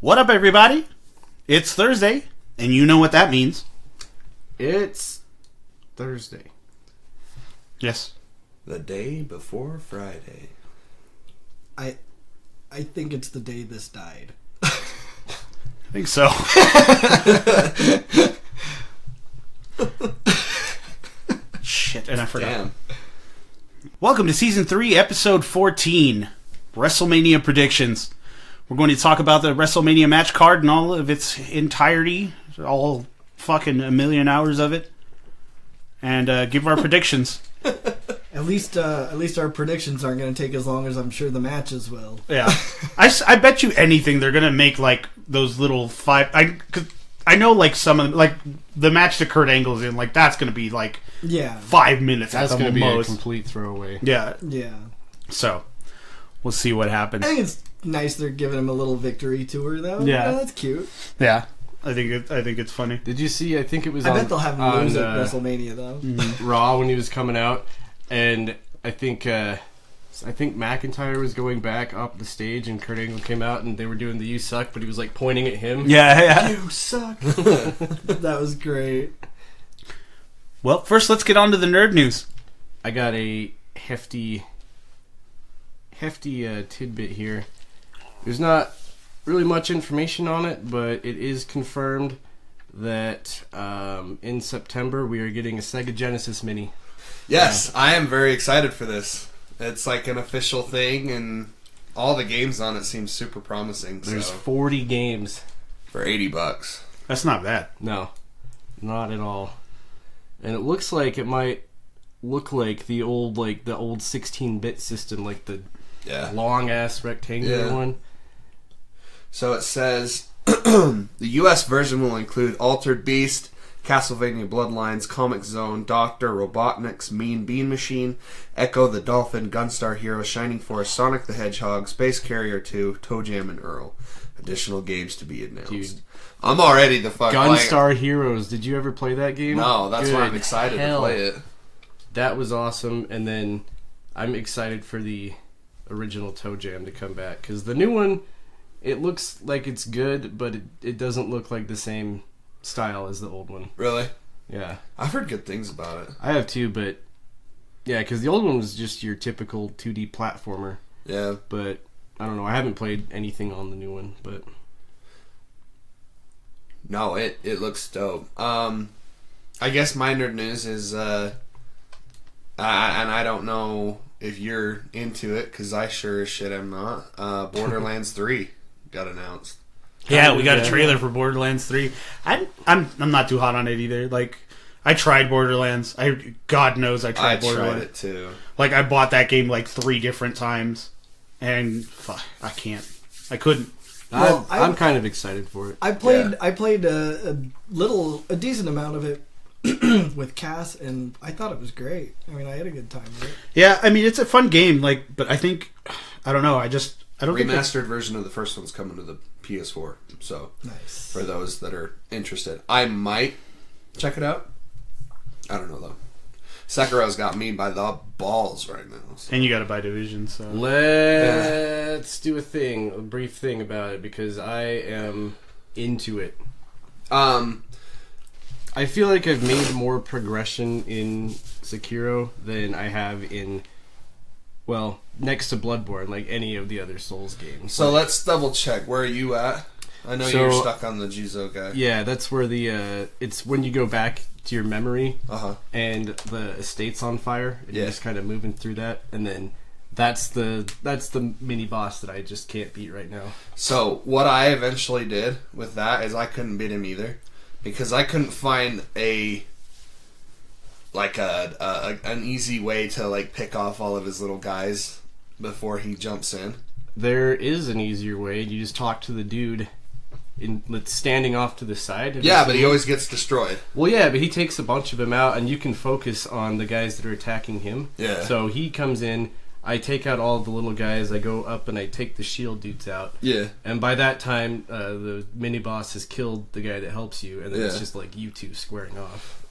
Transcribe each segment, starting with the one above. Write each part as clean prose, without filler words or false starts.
What up, everybody? It's Thursday, and you know what that means. It's Thursday. Yes. The day before Friday. I think it's the day this died. I think so. Shit, and I forgot. Damn. Welcome to Season 3, Episode 14, Wrestlemania Predictions. We're going to talk about the WrestleMania match card and all of its entirety, all fucking a million hours of it, and give our predictions. At least our predictions aren't going to take as long as I'm sure the matches will. Yeah. I bet you anything they're going to make, like, those little five... Cause I know, like, some of them, like, the match that Kurt Angle's in, like, that's going to be, like, 5 minutes That's at the going to be a most. complete throwaway. Yeah. Yeah. So, we'll see what happens. I think it's nice they're giving him a little victory tour, though. Yeah. That's cute. Yeah. I think it's funny. Did you see, I think it was I on, bet they'll have him on, lose at WrestleMania, though. Raw when he was coming out, and I think McIntyre was going back up the stage, and Kurt Angle came out, and they were doing the "You Suck," but he was like pointing at him. Yeah. You suck. That was great. Well, first let's get on to the nerd news. I got a hefty tidbit here. There's not really much information on it, but it is confirmed that in September we are getting a Sega Genesis Mini. Yes, I am very excited for this. It's like an official thing, and all the games on it seem super promising. There's so 40 games. for $80. That's not bad. No, not at all. And it looks like it might look like the old 16-bit system, like the long ass rectangular one. So it says the US version will include Altered Beast, Castlevania Bloodlines, Comic Zone, Doctor, Robotnik's Mean Bean Machine, Echo the Dolphin, Gunstar Hero, Shining Force, Sonic the Hedgehog, Space Carrier 2, Toe Jam, and Earl. Additional games to be announced. Dude. I'm already the fuck Gunstar Heroes. Did you ever play that game? No, that's why I'm Good excited hell. to play it. That was awesome, and then I'm excited for the original Toe Jam to come back, because the new one, it looks like it's good, but it doesn't look like the same style as the old one. Really? Yeah. I've heard good things about it. I have too, but yeah, because the old one was just your typical 2D platformer. Yeah. But I don't know. I haven't played anything on the new one, but No, it looks dope. I guess my nerd news is, and I don't know if you're into it, because I sure as shit am not. Borderlands 3 got announced. Yeah, we got a trailer for Borderlands 3. I'm not too hot on it either. Like, I tried Borderlands. God knows I tried Borderlands. I tried it too. Like, I bought that game like 3 different times, and fuck, I couldn't. Well, I'm kind of excited for it. I played a decent amount of it with Cass, and I thought it was great. I mean, I had a good time with it. Yeah, I mean, it's a fun game. Like, but I think I don't know. I don't think Remastered version of the first one's coming to the PS4. So Nice. for those that are interested, I might check it out. I don't know though. Sekiro's got me by the balls right now. So. And you got to buy Division, so Let's do a brief thing about it, because I am into it. I feel like I've made more progression in Sekiro than I have in, well, next to Bloodborne, like any of the other Souls games. So let's double check. Where are you at? I know you're stuck on the Jizo guy. Yeah, that's where it's when you go back to your memory, and the estate's on fire, and you're just kind of moving through that, and then that's the mini boss that I just can't beat right now. So what I eventually did with that is I couldn't beat him either, because I couldn't find an easy way to like pick off all of his little guys before he jumps in. There is an easier way. You just talk to the dude standing off to the side. Yeah, but he always gets destroyed. Well, yeah, but he takes a bunch of them out, and you can focus on the guys that are attacking him. Yeah. So he comes in, I take out all of the little guys, I go up and I take the shield dudes out. Yeah. And by that time, the mini-boss has killed the guy that helps you, and then it's just like you two squaring off.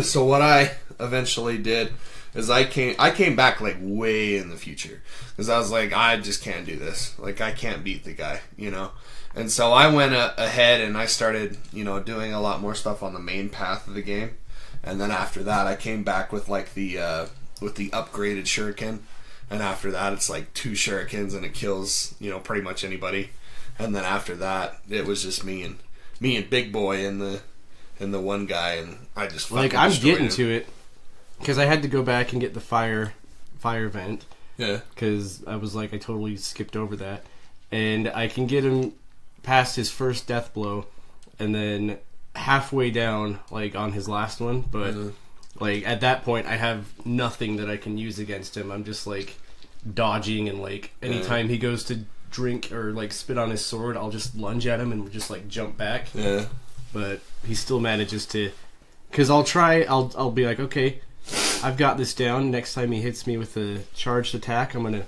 So what I eventually did is I came back like way in the future because I was like, I just can't do this. Like I can't beat the guy, you know. And so I went ahead and I started, you know, doing a lot more stuff on the main path of the game. And then after that, I came back with like the upgraded shuriken. And after that, it's like 2 shurikens and it kills, you know, pretty much anybody. And then after that, it was just me and Big Boy and the one guy, and I just fucking like I'm getting him. to it because I had to go back and get the fire vent. Yeah. Because I was like, I totally skipped over that, and I can get him past his first death blow, and then halfway down, like on his last one, but like at that point, I have nothing that I can use against him. I'm just like dodging, and like anytime he goes to drink or like spit on his sword, I'll just lunge at him and just like jump back. Yeah. But he still manages to, because I'll be like, okay, I've got this down. Next time he hits me with a charged attack, I'm gonna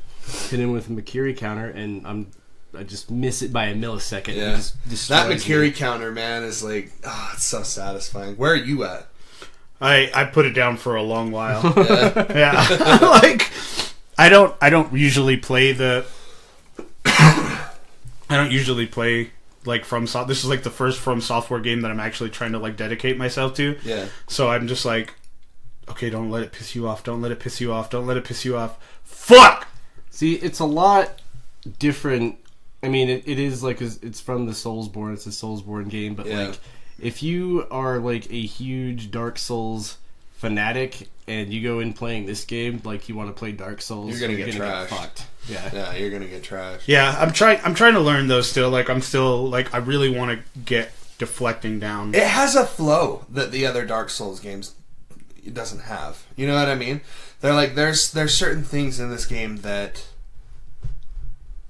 hit him with a Makiri counter, and I just miss it by a millisecond. Yeah. And just That destroys Makiri me. counter, man, is like, it's so satisfying. Where are you at? I put it down for a long while. Yeah. Yeah. Like I don't usually play like this is like the first From Software game that I'm actually trying to like dedicate myself to. Yeah. So I'm just like, okay, don't let it piss you off. Don't let it piss you off. Don't let it piss you off. Fuck! See, it's a lot different. I mean, it is like it's from the Soulsborne. It's a Soulsborne game, but Yeah. like if you are like a huge Dark Souls fanatic and you go in playing this game like you want to play Dark Souls, You're gonna get trashed. fucked. Yeah. Yeah, you're gonna get trashed. Yeah, I'm trying to learn those still. Like I'm still like I really want to get deflecting down. It has a flow that the other Dark Souls games it doesn't have. You know what I mean? They're like there's certain things in this game that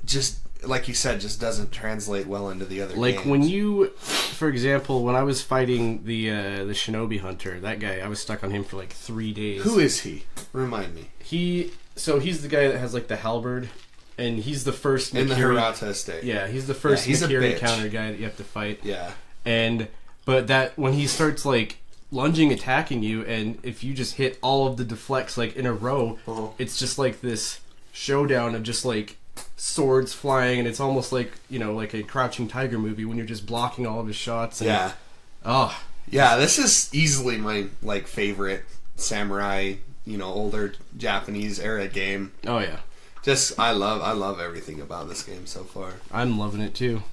just like you said just doesn't translate well into the other Like games. when you, for example, when I was fighting the Shinobi Hunter, that guy, I was stuck on him for like 3 days. Who is he? Remind me. He's the guy that has like the halberd, and he's the first In the Makiri- Hirata estate. Yeah, he's the first he's a Makiri bitch. counter guy that you have to fight. Yeah. But that when he starts like lunging, attacking you, and if you just hit all of the deflects like in a row, it's just like this showdown of just like swords flying, and it's almost like, you know, like a Crouching Tiger movie when you're just blocking all of his shots. And, Yeah. Oh. Yeah, this is easily my like favorite samurai, you know, older Japanese era game. Oh yeah. Just I love everything about this game so far. I'm loving it too.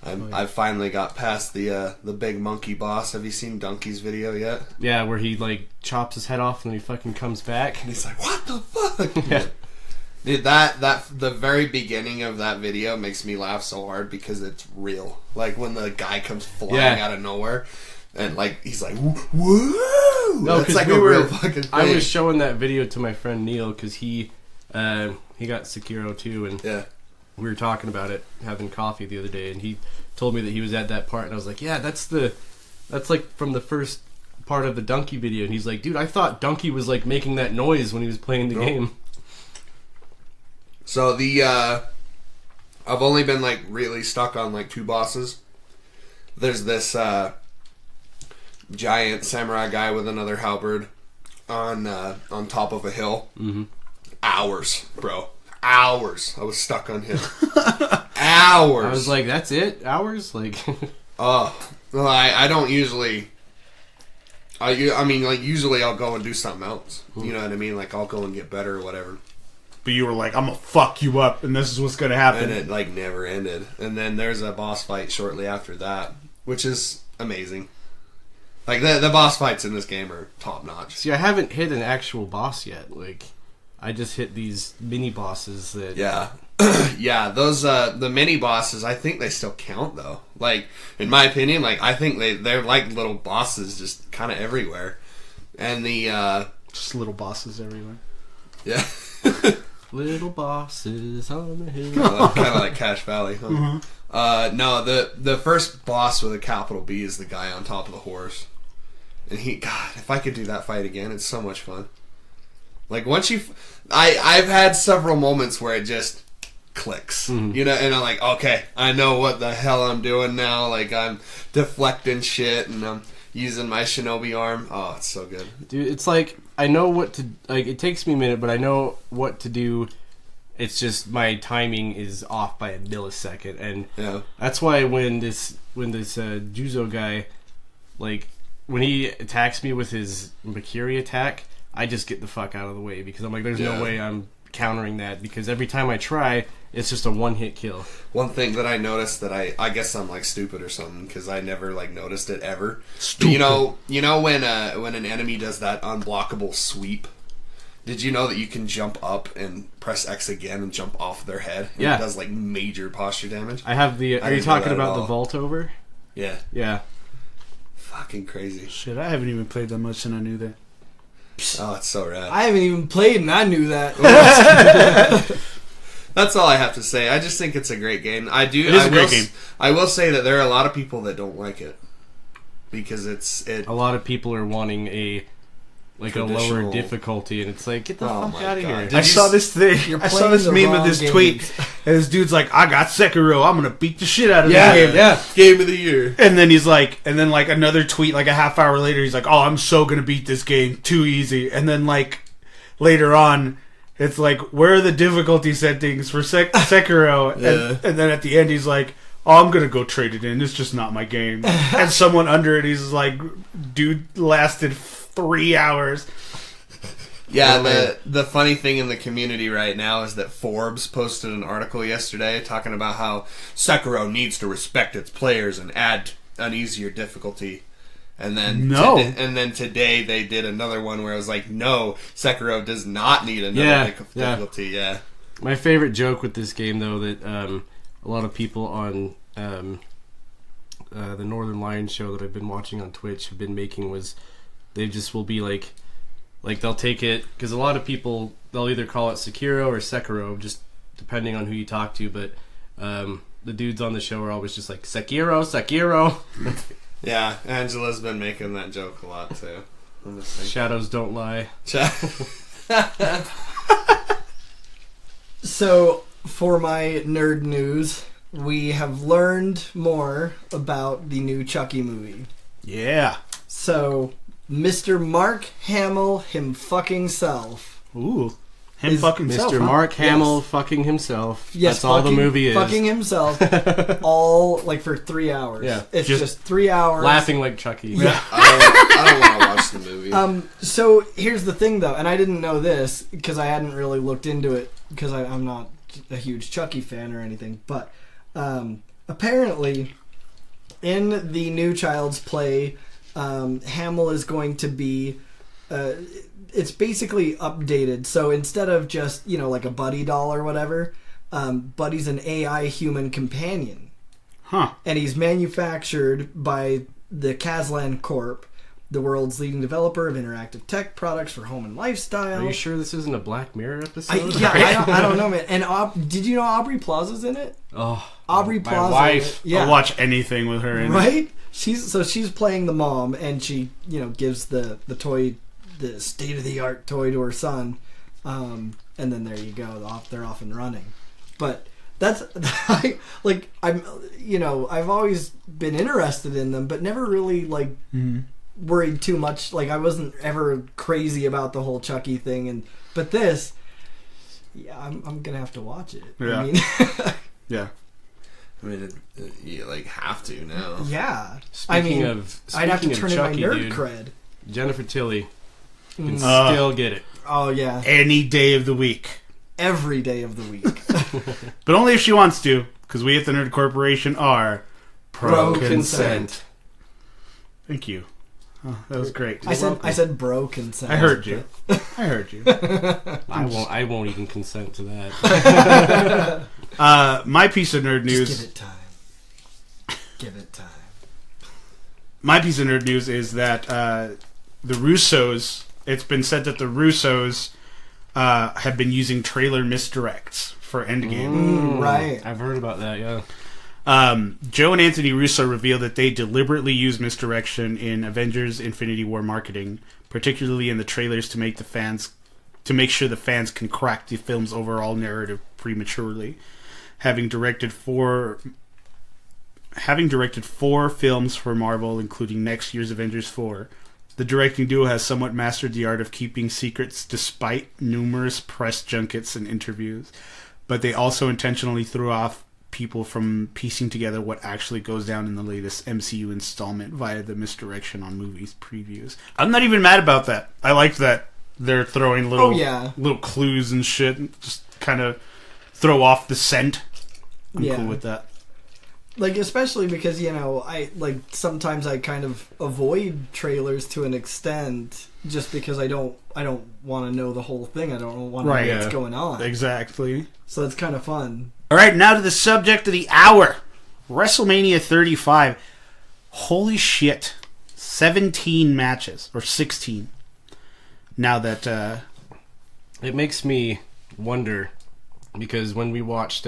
I finally got past the big monkey boss. Have you seen Donkey's video yet? Yeah, where he like chops his head off and then he fucking comes back. And he's like, "What the fuck?" Yeah. Dude, that the very beginning of that video makes me laugh so hard because it's real. Like when the guy comes flying out of nowhere, and like he's like, "Woo!" No, it's like we a were, real fucking thing. I was showing that video to my friend Neil because he got Sekiro too, and Yeah. we were talking about it, having coffee the other day, and he told me that he was at that part, and I was like, yeah, that's like from the first part of the Donkey video, and he's like, dude, I thought Donkey was like making that noise when he was playing the game. So I've only been like really stuck on like 2 bosses. There's this giant samurai guy with another halberd on top of a hill. Mm-hmm. Hours, bro. Hours. I was stuck on him. Hours. I was like, that's it? Hours? Like, well, I don't usually. I mean, like usually I'll go and do something else. You know what I mean? Like I'll go and get better or whatever. But you were like, I'm gonna fuck you up, and this is what's gonna happen. And it like never ended. And then there's a boss fight shortly after that, which is amazing. Like the boss fights in this game are top notch. see, I haven't hit an actual boss yet. Like, I just hit these mini bosses that... Yeah. Yeah, those the mini bosses, I think they still count though. Like in my opinion, like I think they're like little bosses just kind of everywhere. And the Just little bosses everywhere. yeah. Little bosses on the hill. Kind of like Cash Valley, huh? Mm-hmm. No, the first boss with a capital B is the guy on top of the horse. And God, if I could do that fight again, it's so much fun. Like once I've had several moments where it just clicks, you know, and I'm like, okay, I know what the hell I'm doing now. Like I'm deflecting shit, and using my shinobi arm. Oh, it's so good. Dude, it's like, I know what to... Like, it takes me a minute, but I know what to do. It's just my timing is off by a millisecond. And that's why when this Juzo guy, like, when he attacks me with his Makiri attack, I just get the fuck out of the way. Because I'm like, there's no way I'm countering that. Because every time I try... It's just a one-hit kill. One thing that I noticed that I guess I'm like stupid or something because I never like noticed it ever. Stupid. You know when an enemy does that unblockable sweep. Did you know that you can jump up and press X again and jump off their head? And it does like major posture damage. I have the. Are you talking about the vault over? Yeah. Yeah. Fucking crazy. Shit, I haven't even played that much and I knew that. Oh, it's so rad. I haven't even played and I knew that. That's all I have to say. I just think it's a great game. It is a great game. I will say that there are a lot of people that don't like it because a lot of people are wanting a lower difficulty, and it's like, get the fuck out of here. I saw this thing. I saw this meme of this tweet, and this dude's like, "I got Sekiro. I'm gonna beat the shit out of this game. Yeah, game of the year." And then he's like, another tweet, like a half hour later, he's like, "Oh, I'm so gonna beat this game. Too easy." And then like later on. It's like, where are the difficulty settings for Sekiro? And then at the end, he's like, oh, I'm going to go trade it in. It's just not my game. And someone under it, he's like, dude lasted 3 hours. Yeah, the funny thing in the community right now is that Forbes posted an article yesterday talking about how Sekiro needs to respect its players and add an easier difficulty. And then today they did another one where I was like, no, Sekiro does not need another difficulty. Yeah. My favorite joke with this game, though, that a lot of people on the Northern Lion show that I've been watching on Twitch have been making was they just will be like they'll take it, because a lot of people, they'll either call it Sekiro or Sekiro, just depending on who you talk to, but the dudes on the show are always just like, Sekiro. Yeah, Angela's been making that joke a lot too. Shadows don't lie. So, for my nerd news, we have learned more about the new Chucky movie. Yeah. So, Mr. Mark Hamill him fucking self. Ooh. Fucking self. Mr. Mark Hamill fucking himself. Yes, that's all the movie is. Fucking himself. All like for 3 hours. Yeah. It's just 3 hours. Laughing like Chucky. Yeah. I don't want to watch the movie. So here's the thing though, and I didn't know this because I hadn't really looked into it because I'm not a huge Chucky fan or anything, but apparently in the new Child's Play, Hamill is going to be it's basically updated. So instead of just, like a buddy doll or whatever, Buddy's an AI human companion. Huh. And he's manufactured by the Kazlan Corp, the world's leading developer of interactive tech products for home and lifestyle. Are you sure this isn't a Black Mirror episode? I don't know, man. And did you know Aubrey Plaza's in it? Oh, Aubrey Plaza. My wife. Yeah. I'll watch anything with her in it. Right? She's playing the mom, and she, gives the toy, the state-of-the-art toy to her son, and then there you go, they're off and running. But that's I've always been interested in them, but never really worried too much. Like, I wasn't ever crazy about the whole Chucky thing, but this, I'm gonna have to watch it. Yeah. I mean, yeah. I mean, you have to now. Yeah. Speaking of I'd have to turn Chucky, in my nerd dude, cred. Jennifer Tilly can still get it. Oh yeah. Any day of the week. Every day of the week. But only if she wants to, because we at the Nerd Corporation are pro consent. Thank you. Oh, that was great. I said bro consent. I heard you. I won't even consent to that. My piece of nerd news. Just give it time. My piece of nerd news is that the Russos. It's been said that the Russos have been using trailer misdirects for Endgame. Right. I've heard about that. Yeah. Joe and Anthony Russo revealed that they deliberately used misdirection in Avengers: Infinity War marketing, particularly in the trailers, to make sure the fans can crack the film's overall narrative prematurely. Having directed 4 Having directed 4 films for Marvel, including next year's Avengers 4, the directing duo has somewhat mastered the art of keeping secrets despite numerous press junkets and interviews. But they also intentionally threw off people from piecing together what actually goes down in the latest MCU installment via the misdirection on movies previews. I'm not even mad about that. I like that they're throwing little clues and shit, and just kind of throw off the scent. I'm cool with that. Like, especially because, I sometimes I kind of avoid trailers to an extent just because I don't want to know the whole thing. I don't want to know what's going on. Exactly. So it's kind of fun. All right, now to the subject of the hour. WrestleMania 35. Holy shit. 17 matches. Or 16. Now that... It makes me wonder, because when we watched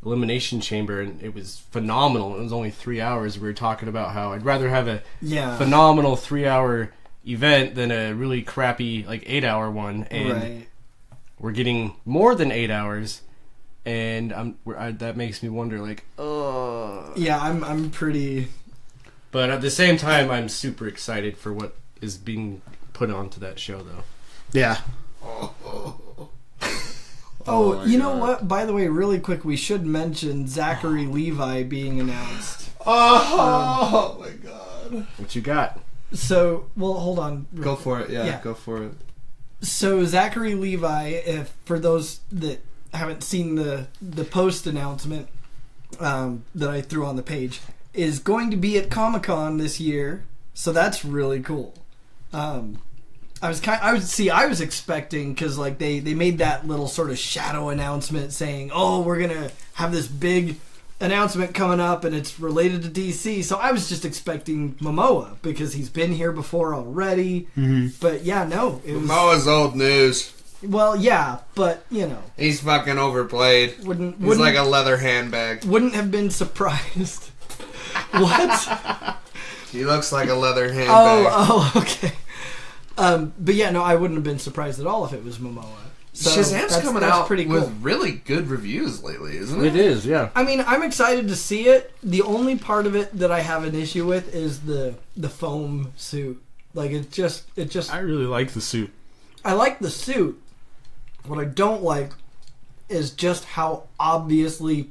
Elimination Chamber, and it was phenomenal. It was only 3 hours. We were talking about how I'd rather have a phenomenal 3-hour event than a really crappy 8-hour one. And we're getting more than 8 hours, and that makes me wonder, Yeah, I'm pretty... But at the same time, I'm super excited for what is being put onto that show, though. Yeah. Oh, you know what? By the way, really quick, we should mention Zachary Levi being announced. Oh my god. What you got? So, well, hold on. Go for it. Yeah, go for it. So, Zachary Levi, for those that haven't seen the post announcement that I threw on the page, is going to be at Comic-Con this year. So that's really cool. I was expecting, because they made that little sort of shadow announcement saying, oh, we're gonna have this big announcement coming up and it's related to DC. So I was just expecting Momoa, because he's been here before already. Mm-hmm. But yeah, no, Momoa's old news. Well, yeah, but he's fucking overplayed. He's like a leather handbag. Wouldn't have been surprised. What? He looks like a leather handbag. Oh, okay. But yeah, no, I wouldn't have been surprised at all if it was Momoa. So Shazam's coming out pretty cool. with really good reviews lately, isn't it? It is, yeah. I mean, I'm excited to see it. The only part of it that I have an issue with is the foam suit. It just. I really like the suit. I like the suit. What I don't like is just how obviously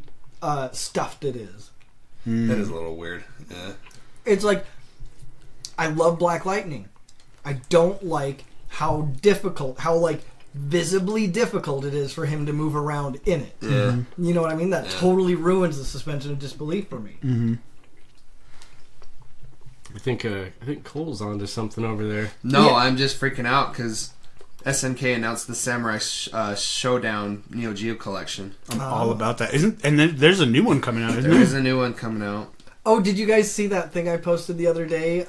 stuffed it is. That is a little weird. Yeah. It's like, I love Black Lightning. I don't like how visibly difficult it is for him to move around in it. Yeah. You know what I mean? That totally ruins the suspension of disbelief for me. Mm-hmm. I think Cole's onto something over there. No, I'm just freaking out because SNK announced the Samurai Showdown Neo Geo collection. I'm all about that. And then there's a new one coming out, isn't there? There is a new one coming out. Oh, did you guys see that thing I posted the other day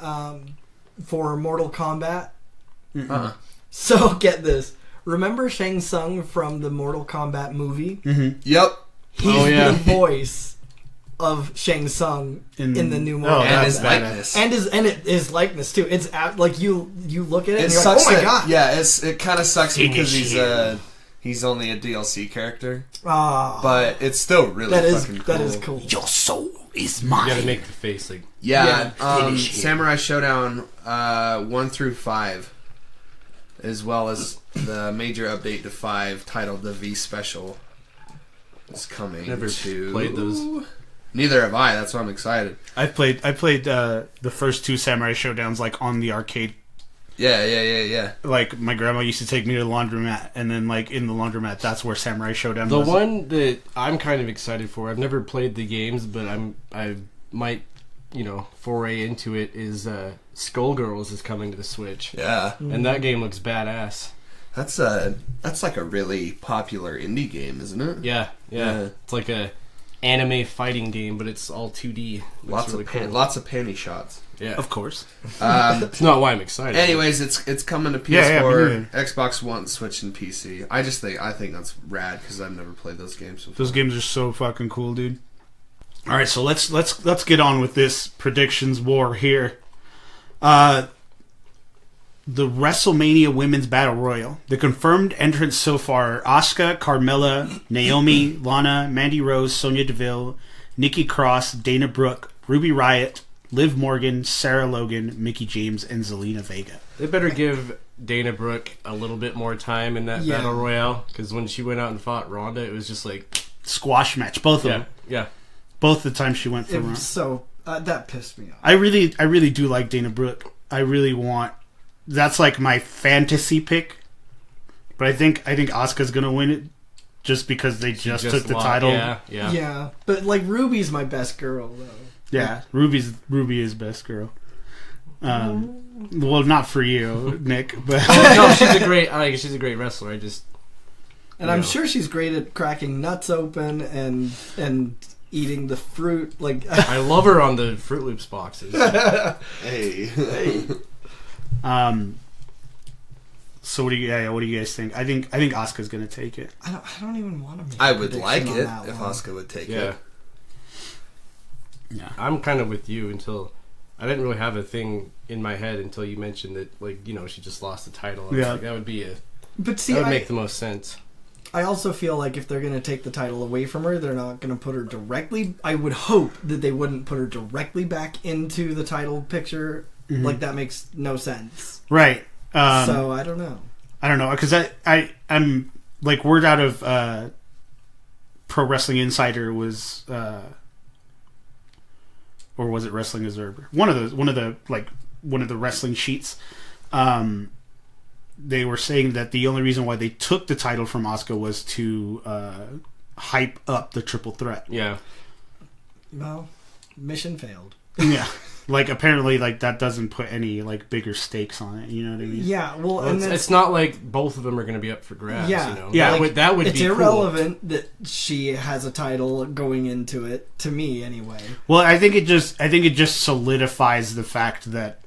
for Mortal Kombat? Uh-uh. So, get this. Remember Shang Tsung from the Mortal Kombat movie? Mm-hmm. Yep. He's the voice of Shang Tsung in the new Mortal Kombat. And his likeness. And his likeness, too. It's you look at it and you're sucks like, oh my god. Yeah, it kind of sucks because he's only a DLC character. But it's still really fucking cool. That is cool. Your soul is mine. You gotta make the face like... Yeah, Samurai Showdown 1 through 5, as well as the major update to 5 titled the V Special, is coming. Never played those. Neither have I. That's why I'm excited. I played the first 2 Samurai Showdowns on the arcade. Yeah. My grandma used to take me to the laundromat, and then in the laundromat, that's where Samurai Showdown was. The one that I'm kind of excited for, I've never played the games, but I might, foray into it, is Skullgirls is coming to the Switch. Yeah. And that game looks badass. That's like a really popular indie game, isn't it? Yeah. It's like a anime fighting game, but it's all 2D. Lots of panty shots. Yeah, of course. It's not why I'm excited. Anyways, it's coming to PS4, Xbox One, Switch, and PC. I think that's rad because I've never played those games before. Those games are so fucking cool, dude. All right, so let's get on with this predictions war here. The WrestleMania Women's Battle Royal. The confirmed entrants so far are Asuka, Carmella, Naomi, Lana, Mandy Rose, Sonya Deville, Nikki Cross, Dana Brooke, Ruby Riott, Liv Morgan, Sarah Logan, Mickie James, and Zelina Vega. They better give Dana Brooke a little bit more time in that Battle Royale, because when she went out and fought Ronda, it was just like... Squash match, both of them. Yeah. Both the time she went for Ronda. So, that pissed me off. I really do like Dana Brooke. I really want... That's like my fantasy pick. But I think Asuka's going to win it just because they just took the title. Yeah, but like Ruby's my best girl, though. Yeah, Ruby is best girl. Well, not for you, Nick, but no, she's a great wrestler. I'm sure she's great at cracking nuts open and eating the fruit. Like I love her on the Fruit Loops boxes. Hey. So what do you guys think? I think Asuka's gonna take it. I don't even want to make I a would prediction like on it that if one. Asuka would take Yeah. it. Yeah, I'm kind of with you until I didn't really have a thing in my head until you mentioned that, like, she just lost the title. I was like, that would be But see, that would make the most sense. I also feel like if they're going to take the title away from her, they're not going to put her directly... I would hope that they wouldn't put her directly back into the title picture. Mm-hmm. Like, that makes no sense. right. So, I don't know. I don't know, because I'm like, word out of Pro Wrestling Insider was, or was it Wrestling Observer? One of the wrestling sheets. They were saying that the only reason why they took the title from Asuka was to hype up the triple threat. Yeah. Well, mission failed. Yeah. Like, apparently, like, that doesn't put any, like, bigger stakes on it. You know what I mean? Yeah, well, and it's not like both of them are going to be up for grabs. Yeah. Yeah. That would it's be irrelevant that she has a title going into it, to me anyway. Well, I think it just solidifies the fact that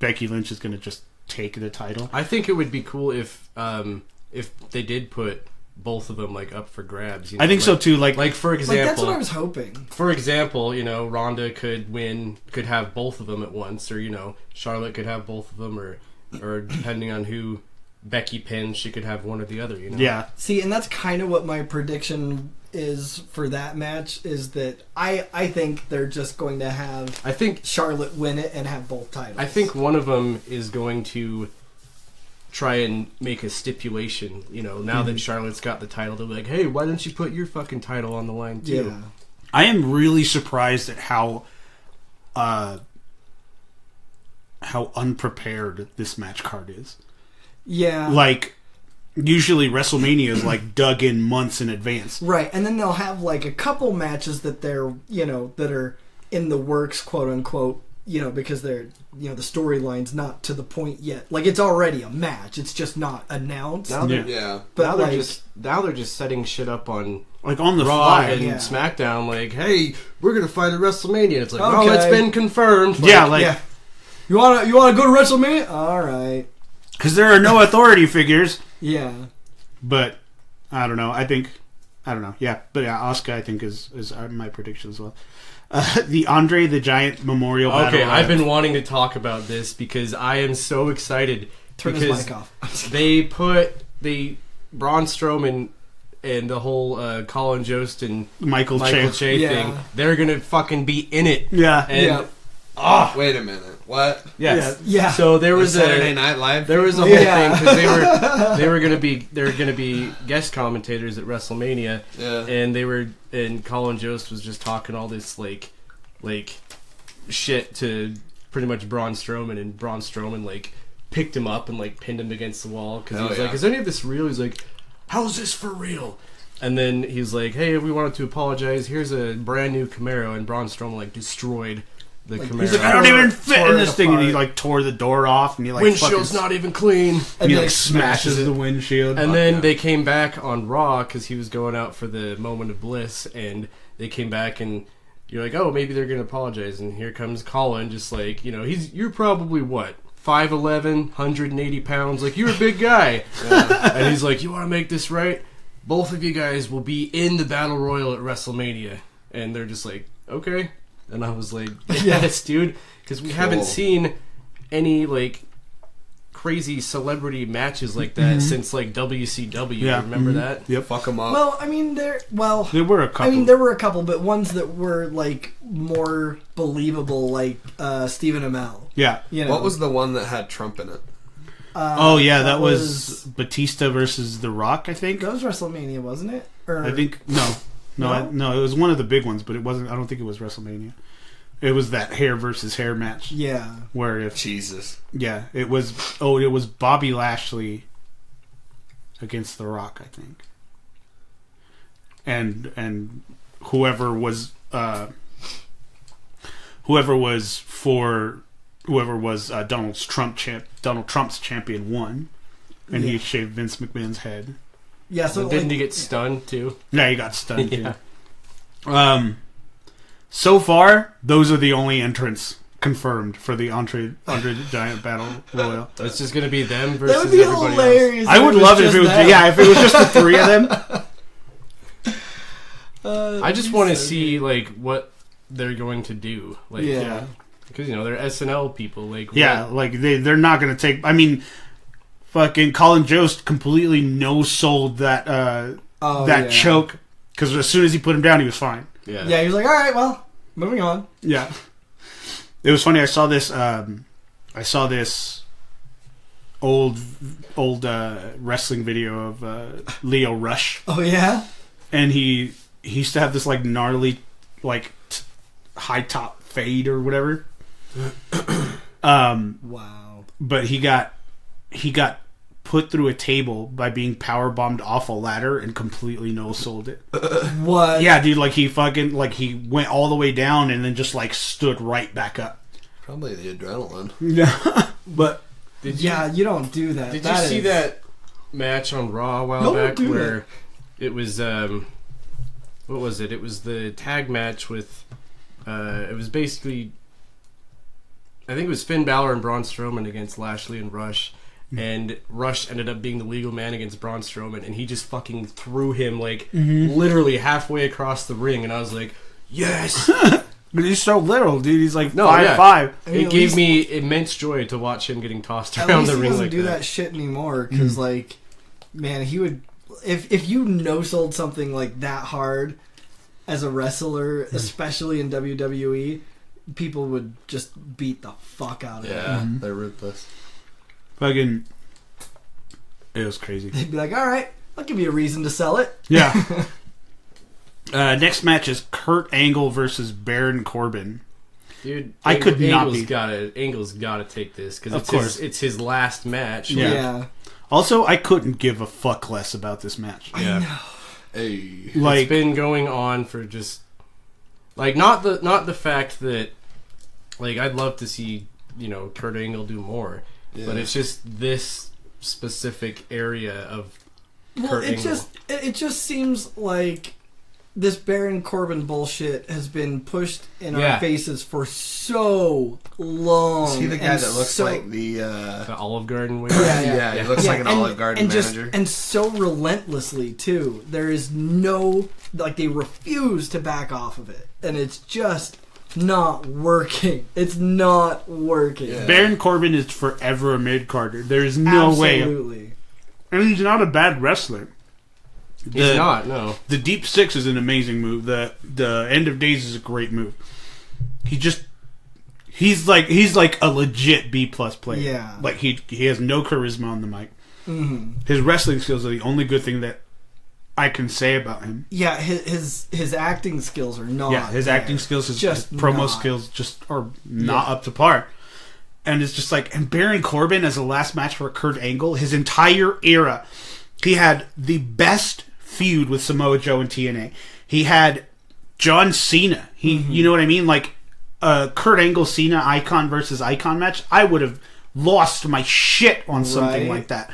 Becky Lynch is going to just take the title. I think it would be cool if they did put both of them, like, up for grabs. I think so too. Like for example, that's what I was hoping. For example, Ronda could have both of them at once, or Charlotte could have both of them, or depending on who Becky pins, she could have one or the other. Yeah. See, and that's kind of what my prediction is for that match. Is that I think they're just going to have Charlotte win it and have both titles. I think one of them is going to try and make a stipulation, now that Charlotte's got the title, they'll be like, hey, why don't you put your fucking title on the line too? Yeah. I am really surprised at how unprepared this match card is. Yeah. Like, usually WrestleMania is like dug in months in advance. Right, and then they'll have like a couple matches that they're, that are in the works, quote unquote, because they're, the storyline's not to the point yet. Like, it's already a match, it's just not announced. Now But now they're just setting shit up on, like, on the Raw fly. and Yeah. SmackDown, like, hey, we're gonna fight at WrestleMania. It's like, Okay. oh, it's been confirmed. Like, You wanna go to WrestleMania? All right. because there are no authority figures. Yeah. But I don't know. I don't know. Yeah, but yeah, Asuka I think is my prediction as well. The Andre the Giant Memorial Battle. Okay, Royal. I've been wanting to talk about this because I am so excited. Turn his mic off. They put the Braun Strowman and the whole Colin Jost and Michael Che Yeah. thing. They're gonna fucking be in it. Yeah. And Wait a minute. What? yes. Yeah. So there was Saturday Night Live. There was a whole thing because they were gonna be guest commentators at WrestleMania, and Colin Jost was just talking all this like shit to pretty much Braun Strowman, and Braun Strowman like picked him up and like pinned him against the wall because he was like, "Is any of this real?" He's like, "How is this for real?" And then he's like, "Hey, we wanted to apologize. Here's a brand new Camaro," and Braun Strowman like destroyed the Camaro. He's like, I don't even fit in this thing, and he like tore the door off, and he like windshield's not even clean. And he like smashes the windshield. And then they came back on Raw because he was going out for the moment of bliss, and they came back and you're like, oh, maybe they're gonna apologize, and here comes Colin, just like, you're probably what, 5'11", 180 pounds, like, you're a big guy. And he's like, you want to make this right? Both of you guys will be in the Battle Royal at WrestleMania. And they're just like, okay. And I was like, yes, dude, because we haven't seen any, like, crazy celebrity matches like that since like WCW. Yeah. Remember that? Yep. Fuck them up. Well, I mean, there were a couple. I mean, there were a couple, but ones that were like more believable, like Stephen Amell. Yeah. You know? What was the one that had Trump in it? That was Batista versus The Rock, I think. That was WrestleMania, wasn't it? Or, I think no, it was one of the big ones, but it wasn't. I don't think it was WrestleMania. It was that hair versus hair match. Yeah. Where if Jesus. Yeah, it was. Oh, it was Bobby Lashley against The Rock, I think. And whoever was Donald Trump's champion won, and he shaved Vince McMahon's head. Yeah, so didn't he get stunned too? Yeah, he got stunned Yeah. too. So far, those are the only entrants confirmed for the Andre the Giant Battle Royal. It's just gonna be them versus that would be everybody hilarious. I would love it if it was if it was just the three of them. else. I just want to see like what they're going to do. Like, because they're SNL people. Like, like they're not going to take. I mean, fucking Colin Jost completely no-sold that choke because as soon as he put him down, he was fine. Yeah, he was like, all right, well, moving on. Yeah, it was funny. I saw this old wrestling video of Leo Rush. Oh yeah, and he used to have this like gnarly like high top fade or whatever. Wow. But he got put through a table by being power bombed off a ladder and completely no-sold it. What? Yeah, dude, like he went all the way down and then just like stood right back up. Probably the adrenaline. Yeah. But you don't do that. Did you see that match on Raw a while back where it was what was it? It was the tag match with it was basically I think it was Finn Balor and Braun Strowman against Lashley and Rush. And Rush ended up being the legal man against Braun Strowman, and he just fucking threw him like literally halfway across the ring, and I was like, yes. But he's so little, dude. He's like 5'5". I mean, it gave me immense joy to watch him getting tossed around the ring. He doesn't like do that shit anymore because, like, man, he would if you no-sold something like that hard as a wrestler, especially in WWE, people would just beat the fuck out of it. Yeah, they're ruthless. Fucking, it was crazy. They'd be like, all right, I'll give you a reason to sell it. Yeah. Next match is Kurt Angle versus Baron Corbin. Dude, I could not be. Angle's gotta take this because it's his last match. Yeah. Also, I couldn't give a fuck less about this match. Yeah. I know. Hey. Like, it's been going on for just like not the fact that like I'd love to see Kurt Angle do more. Yeah. But it's just this specific area of Kurt Angle. It just seems like this Baron Corbin bullshit has been pushed in our faces for so long. Is he the guy that looks like the Olive Garden? Yeah, he looks like an Olive Garden manager. And so relentlessly too. There is no they refuse to back off of it, and it's just not working. It's not working. Yeah. Baron Corbin is forever a mid-carder. There's no way. Absolutely. And he's not a bad wrestler. He's not, no. The Deep Six is an amazing move. The End of Days is a great move. He's like a legit B+ player. Yeah. Like he has no charisma on the mic. Mm-hmm. His wrestling skills are the only good thing that I can say about him. Yeah, his acting skills are not. Yeah, his acting skills, his promo skills just are not up to par. And it's just like, and Baron Corbin as the last match for Kurt Angle, his entire era, he had the best feud with Samoa Joe and TNA. He had John Cena. You know what I mean? Like a Kurt Angle Cena icon versus icon match, I would have lost my shit on something like that.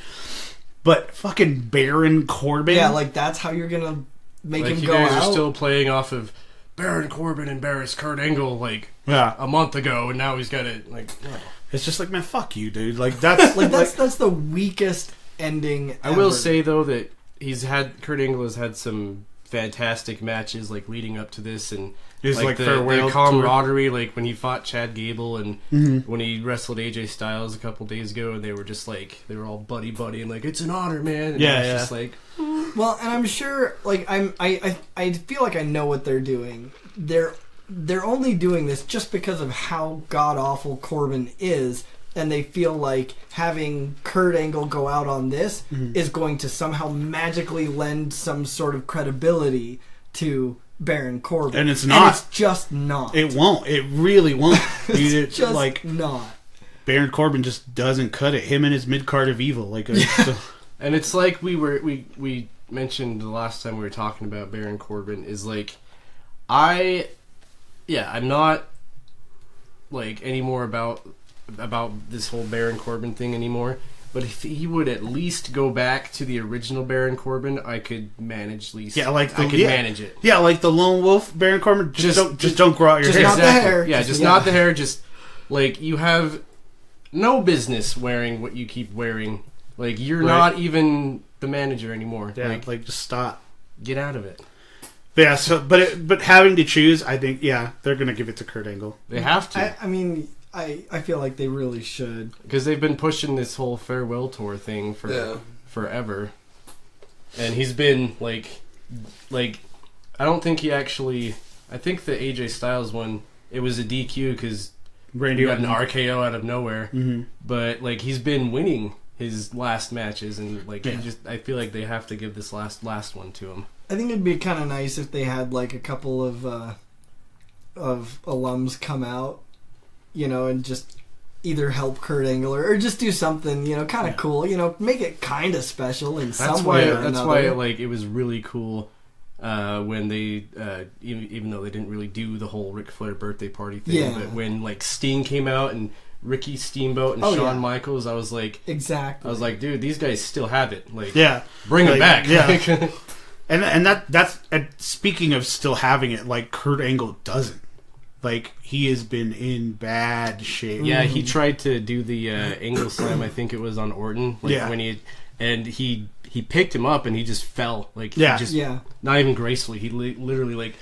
But fucking Baron Corbin, yeah, like that's how you're gonna make him go out. You guys are still playing off of Baron Corbin embarrassed Kurt Angle a month ago, and now he's got it It's just like, man, fuck you, dude. Like that's that's the weakest ending. I will say though that Kurt Angle has had some fantastic matches like leading up to this, and His, like the farewell camaraderie, like when he fought Chad Gable and when he wrestled AJ Styles a couple days ago, and they were just like they were all buddy and like it's an honor, man. And Yeah, it's yeah. just like Well, and I'm sure, like I feel like I know what they're doing. They're only doing this just because of how god awful Corbin is. And they feel like having Kurt Angle go out on this is going to somehow magically lend some sort of credibility to Baron Corbin. And it's not. And it's just not. It won't. It really won't. It's just like not. Baron Corbin just doesn't cut it. Him and his mid-card of evil. Like, and it's like we mentioned the last time we were talking about Baron Corbin is like I'm not like anymore about this whole Baron Corbin thing anymore, but if he would at least go back to the original Baron Corbin, I could manage manage it. Yeah, like the Lone Wolf Baron Corbin. Just don't grow out your hair. Not the hair. Yeah, just not the hair. Just like you have no business wearing what you keep wearing. Like you're not even the manager anymore. Yeah, like just stop. Get out of it. Yeah. So, but having to choose, I think they're gonna give it to Kurt Angle. They have to. I mean. I feel like they really should. Because they've been pushing this whole farewell tour thing for forever. And he's been, like, I don't think he actually... I think the AJ Styles one, it was a DQ because Randy got an RKO out of nowhere. Mm-hmm. But, like, he's been winning his last matches. And, like, I feel like they have to give this last one to him. I think it'd be kind of nice if they had, like, a couple of alums come out. And just either help Kurt Angle or just do something, kind of cool. Make it kind of special in some way or another. That's why, like, it was really cool when they, even though they didn't really do the whole Ric Flair birthday party thing, but when, like, Sting came out and Ricky Steamboat and Shawn Michaels, I was like... Exactly. I was like, dude, these guys still have it. Like, like, bring them back. Yeah. and that's speaking of still having it, like, Kurt Angle doesn't. Like, he has been in bad shape. Yeah, he tried to do the angle slam, I think it was on Orton. Like, when he picked him up and he just fell. Like, not even gracefully. He literally, like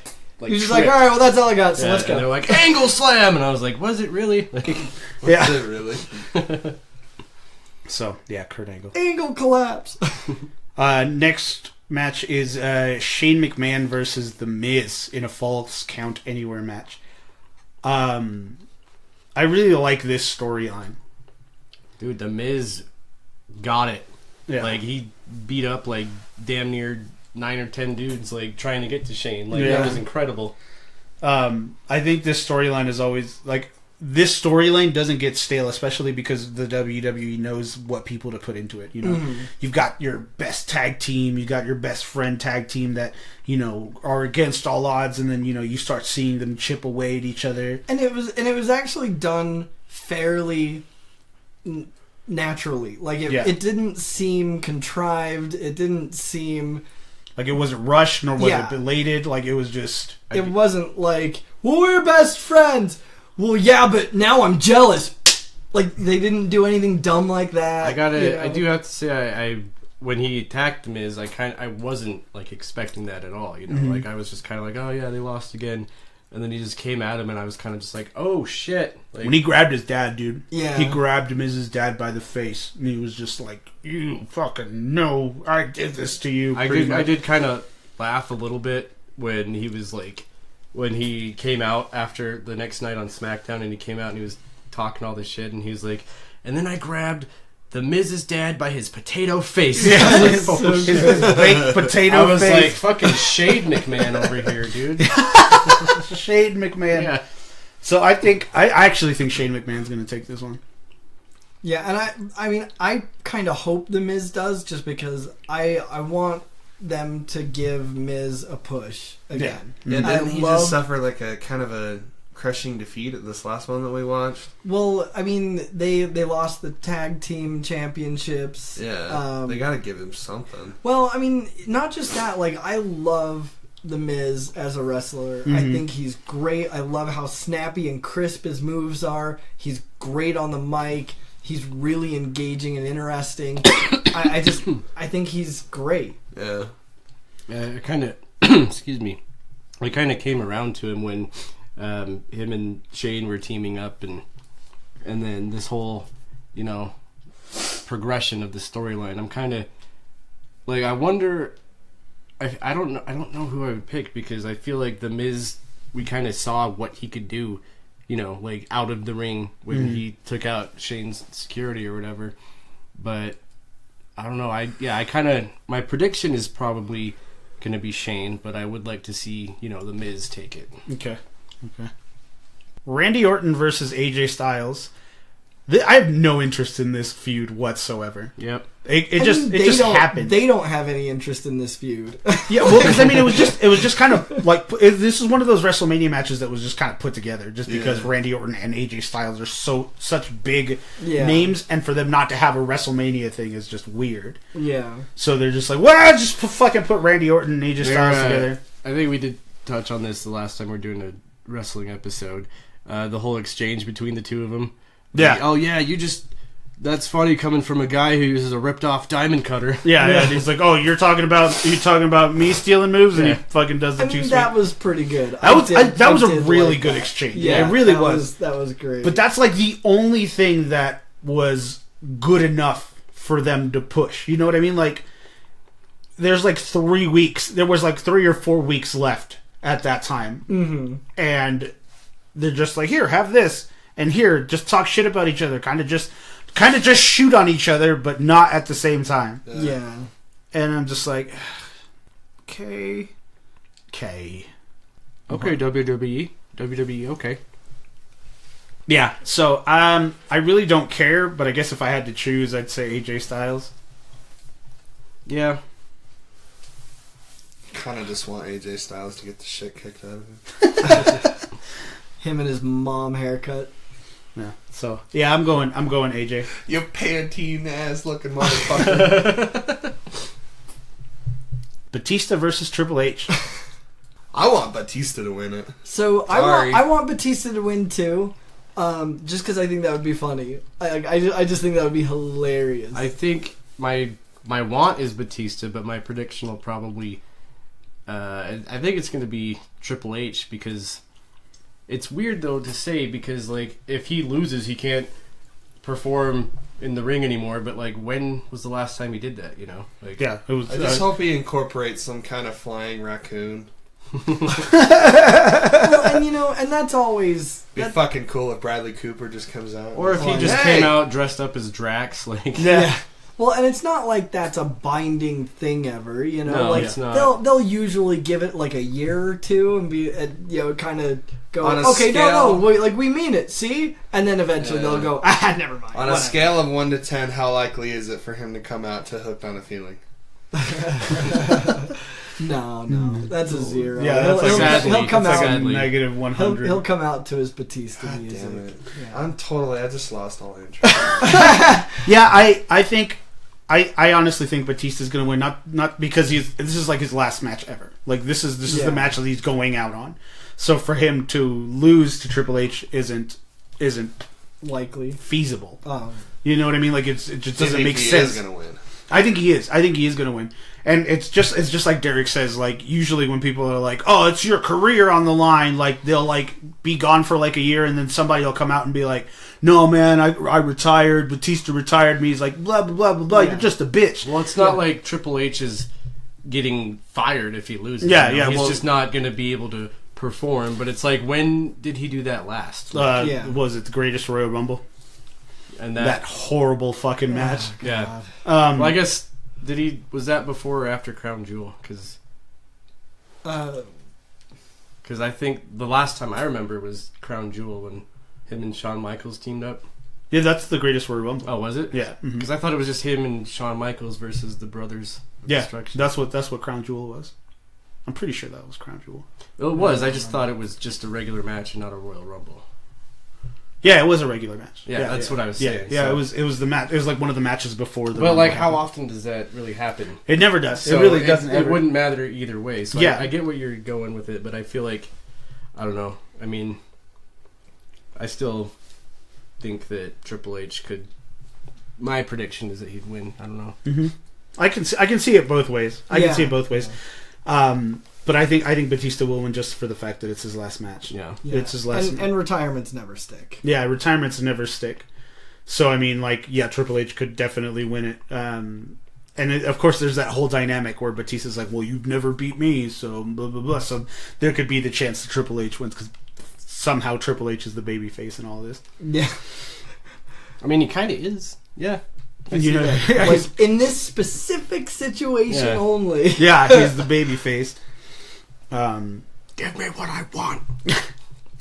he's just like, all right, well, that's all I got, so let's go. And they're like, angle slam! And I was like, was it really? Like, was it really? So, Kurt Angle. Angle collapse! Next match is Shane McMahon versus The Miz in a Falls Count Anywhere match. I really like this storyline. Dude, The Miz got it. Yeah. Like, he beat up, like, damn near 9 or 10 dudes, like, trying to get to Shane. Like, that was incredible. I think this storyline is always, like, this storyline doesn't get stale, especially because the WWE knows what people to put into it. You've got your best tag team, you got your best friend tag team that are against all odds, and then you start seeing them chip away at each other. And it was actually done fairly naturally. Like it didn't seem contrived. It didn't seem like it wasn't rushed nor was it belated. Like it was just. It wasn't like, well, we're best friends. Well, yeah, but now I'm jealous. Like, they didn't do anything dumb like that. I do have to say, I when he attacked Miz, I wasn't, like, expecting that at all, Mm-hmm. Like, I was just kind of like, oh, yeah, they lost again. And then he just came at him, and I was kind of just like, oh, shit. Like, when he grabbed his dad, dude. Yeah. He grabbed Miz's dad by the face, and he was just like, you fucking know I did this to you. I did kind of laugh a little bit when he was, like... When he came out after the next night on SmackDown and he came out and he was talking all this shit and he was like, and then I grabbed The Miz's dad by his potato face. Yeah, his baked potato face. I was like, fucking Shade McMahon over here, dude. Shade McMahon. Yeah. So I actually think Shane McMahon's going to take this one. Yeah, and I mean, I kind of hope The Miz does just because I want them to give Miz a push again. Yeah, didn't he just suffer like a kind of a crushing defeat at this last one that we watched? Well, I mean, they lost the tag team championships. Yeah, they gotta give him something. Well, I mean, not just that. Like, I love The Miz as a wrestler. Mm-hmm. I think he's great. I love how snappy and crisp his moves are. He's great on the mic. He's really engaging and interesting. I think he's great. Yeah. Yeah, I kind of excuse me, I kind of came around to him when him and Shane were teaming up, and then this whole, progression of the storyline. I'm kind of like, I wonder. I don't know who I would pick, because I feel like the Miz, we kind of saw what he could do, like out of the ring when he took out Shane's security or whatever. But I don't know. My prediction is probably going to be Shane, but I would like to see, the Miz take it. Okay. Randy Orton versus AJ Styles. I have no interest in this feud whatsoever. Yep. It just happened. They don't have any interest in this feud. Yeah, well, because it was just kind of like, this is one of those WrestleMania matches that was just kind of put together just because Randy Orton and AJ Styles are such big names, and for them not to have a WrestleMania thing is just weird. Yeah. So they're just like, well, just fucking put Randy Orton and AJ Styles together. I think we did touch on this the last time we were doing a wrestling episode. The whole exchange between the two of them. Yeah. Oh yeah, that's funny coming from a guy who uses a ripped off diamond cutter. Yeah. And he's like, oh, you're talking about me stealing moves, and he fucking does the that was pretty good. That was a really good exchange. Yeah, it really was. That was great. But that's like the only thing that was good enough for them to push. You know what I mean? Like, there's like 3 weeks. There was like 3 or 4 weeks left at that time, and they're just like, here, have this. And here, just talk shit about each other. Kind of just shoot on each other, but not at the same time. Yeah. And I'm just like, okay. Okay, WWE, okay. Yeah, so I really don't care, but I guess if I had to choose, I'd say AJ Styles. Yeah. Kind of just want AJ Styles to get the shit kicked out of him. Him and his mom haircut. Yeah. So yeah, I'm going AJ. You Pantene ass looking motherfucker. Batista versus Triple H. I want Batista to win it. So Sorry. I want Batista to win too, just because I think that would be funny. I just think that would be hilarious. I think my want is Batista, but my prediction will probably. I think it's going to be Triple H, because. It's weird, though, to say, because, like, if he loses, he can't perform in the ring anymore, but, like, when was the last time he did that, Like, yeah, it was... I just hope he incorporates some kind of flying raccoon. Well, and that's always... Be fucking cool if Bradley Cooper just comes out. Or if he just came out dressed up as Drax, like... Yeah. Well, and it's not like that's a binding thing ever, No, like, it's not. They'll usually give it like a year or two and be, kind of go, okay, scale, we mean it, see? And then eventually they'll go, never mind. On a scale of 1 to 10, how likely is it for him to come out to Hooked on a Feeling? No, that's a 0. Yeah, he'll come out negative 100. He'll come out to his Batista God music. damn it. Yeah. I just lost all interest. Yeah, I think... I honestly think Batista's going to win, not because this is like his last match ever. Like, this is the match that he's going out on. So for him to lose to Triple H isn't likely feasible. Oh. You know what I mean? Like, it just doesn't make sense. He is going to win. I think he is. I think he is going to win. And it's just like Derek says, like, usually when people are like, oh, it's your career on the line, like, they'll, like, be gone for, like, a year, and then somebody will come out and be like, no, man, I retired, Batista retired me. He's like, blah, blah, blah, blah, blah, you're just a bitch. Well, it's not like Triple H is getting fired if he loses. Yeah, He's just not going to be able to perform, but it's like, when did he do that last? Was it the Greatest Royal Rumble? And that horrible fucking match. Yeah. Well, I guess... was that before or after Crown Jewel? Because I think the last time I remember was Crown Jewel when him and Shawn Michaels teamed up. Yeah, that's the Greatest Royal Rumble. Oh, was it? Yeah. Because I thought it was just him and Shawn Michaels versus the Brothers of Destruction. That's what Crown Jewel was. I'm pretty sure that was Crown Jewel. Well, it was. I just thought it was just a regular match and not a Royal Rumble. Yeah, it was a regular match. Yeah, that's what I was saying. Yeah, so. It was the match. It was like one of the matches before the. Well, like, how often does that really happen? It never does. So it really doesn't. It wouldn't matter either way. So yeah, I get where you're going with it, but I feel like, I don't know. I mean, I still think that Triple H could. My prediction is that he'd win. I don't know. Mm-hmm. I can see it both ways. I can see it both ways. But I think Batista will win just for the fact that it's his last match. Yeah. It's his last. And retirements never stick. Yeah, retirements never stick. So I mean, like, yeah, Triple H could definitely win it. And of course, there's that whole dynamic where Batista's like, "Well, you've never beat me," so blah blah blah. So there could be the chance that Triple H wins because somehow Triple H is the babyface in all this. Yeah. I mean, he kind of is. Yeah. Like, in this specific situation only. Yeah, he's the babyface. Give me what I want.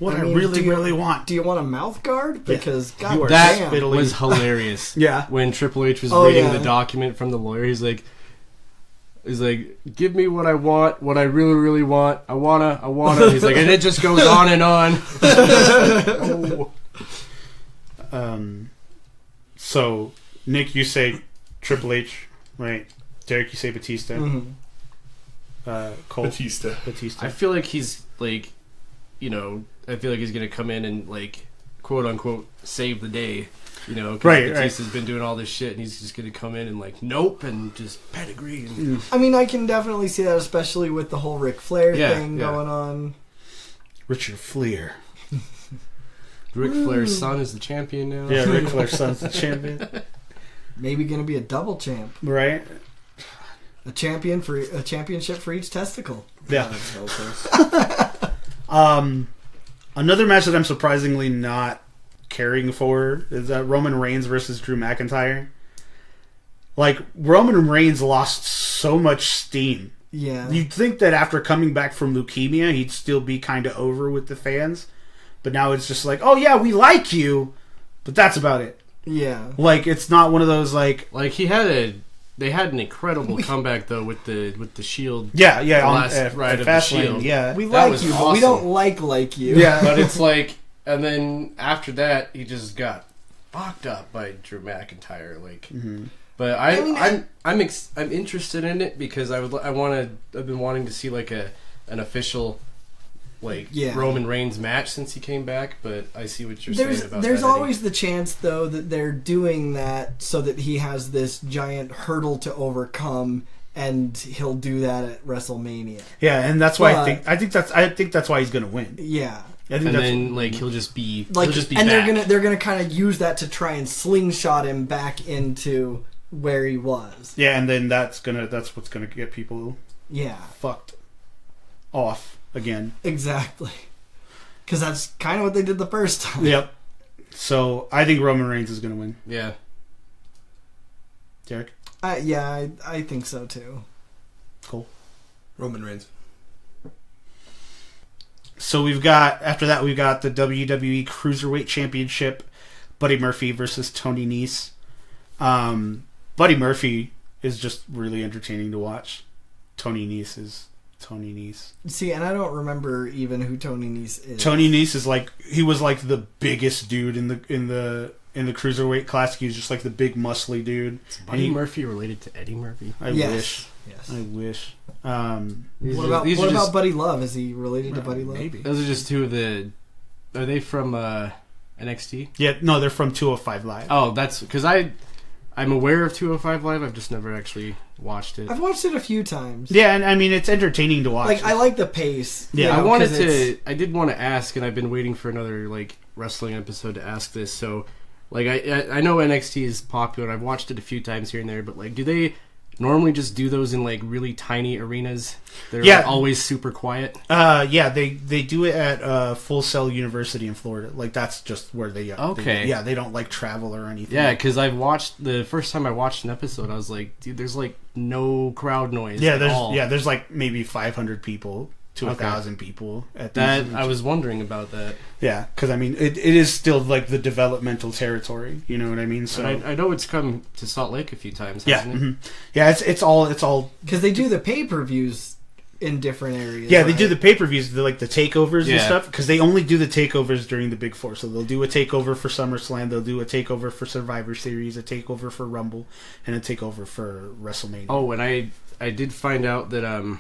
I really want. Do you want a mouth guard? Because God that damn. was hilarious. Yeah. When Triple H was reading the document from the lawyer, he's like, give me what I want, what I really, really want. I wanna. He's like, and it just goes on and on. So, Nick, you say Triple H, right? Derek, you say Batista. Mm-hmm. Cole? Batista. I feel like he's like, I feel like he's gonna come in and like, quote unquote, save the day. Because Batista's been doing all this shit, and he's just gonna come in and like, nope, and just pedigree. And... I mean, I can definitely see that, especially with the whole Ric Flair thing going on. Richard Flair. Ric Flair's son is the champion now. Yeah, Ric Flair's son's the champion. Maybe gonna be a double champ, right? A championship for each testicle. Yeah. Another match that I'm surprisingly not caring for is Roman Reigns versus Drew McIntyre. Like, Roman Reigns lost so much steam. Yeah. You'd think that after coming back from leukemia, he'd still be kind of over with the fans. But now it's just like, oh yeah, we like you, but that's about it. Yeah. Like, it's not one of those like they had an incredible comeback though with the Shield. Yeah, the last ride of the Shield. Yeah, we that like you, but we don't like you. Yeah, but it's like, and then after that, he just got fucked up by Drew McIntyre. Like, but I'm interested in it because I've been wanting to see like an official Roman Reigns match since he came back, but I see what you're saying about that. There's always the chance, though, that they're doing that so that he has this giant hurdle to overcome, and he'll do that at WrestleMania. Yeah, and that's why I think that's why he's gonna win. Yeah. And then he'll just be like, he'll just be and back. they're gonna kind of use that to try and slingshot him back into where he was. Yeah, and then that's what's gonna get people fucked off again. Exactly. Because that's kind of what they did the first time. Yep. So I think Roman Reigns is going to win. Yeah. Derek? I think so too. Cool. Roman Reigns. So after that we've got the WWE Cruiserweight Championship, Buddy Murphy versus Tony Nese. Buddy Murphy is just really entertaining to watch. Tony Nese is Tony Nese. See, and I don't remember even who Tony Nese is. Tony Nese is he was like the biggest dude in the cruiserweight class. He was just like the big muscly dude. Is Buddy Murphy related to Eddie Murphy? I wish. Yes. I wish. What about Buddy Love? Is he related to Buddy Love? Maybe. Those are just two of the. Are they from NXT? Yeah, no, they're from 205 Live. Oh, that's because I'm aware of 205 Live. I've just never actually watched it. I've watched it a few times. Yeah, and I mean it's entertaining to watch. Like, I like the pace. Yeah, I did want to ask, and I've been waiting for another wrestling episode to ask this. So, I know NXT is popular. I've watched it a few times here and there, but do they normally just do those in really tiny arenas? They're always super quiet. Yeah, they do it at Full Sail University in Florida. That's just where they okay. They don't travel or anything. Yeah, because I've watched the first time I watched an episode, I was like, dude, there's no crowd noise. There's maybe 500 people to 1,000 people at that. I was wondering about that. Yeah, because I mean it is still the developmental territory. You know what I mean? So I know it's come to Salt Lake a few times. Hasn't it? Mm-hmm. Yeah. It's all because they do the pay-per-views in different areas. Yeah, right? They do the pay-per-views, the takeovers and stuff, because they only do the takeovers during the Big Four. So they'll do a takeover for SummerSlam, they'll do a takeover for Survivor Series, a takeover for Rumble, and a takeover for WrestleMania. Oh, and I did find out that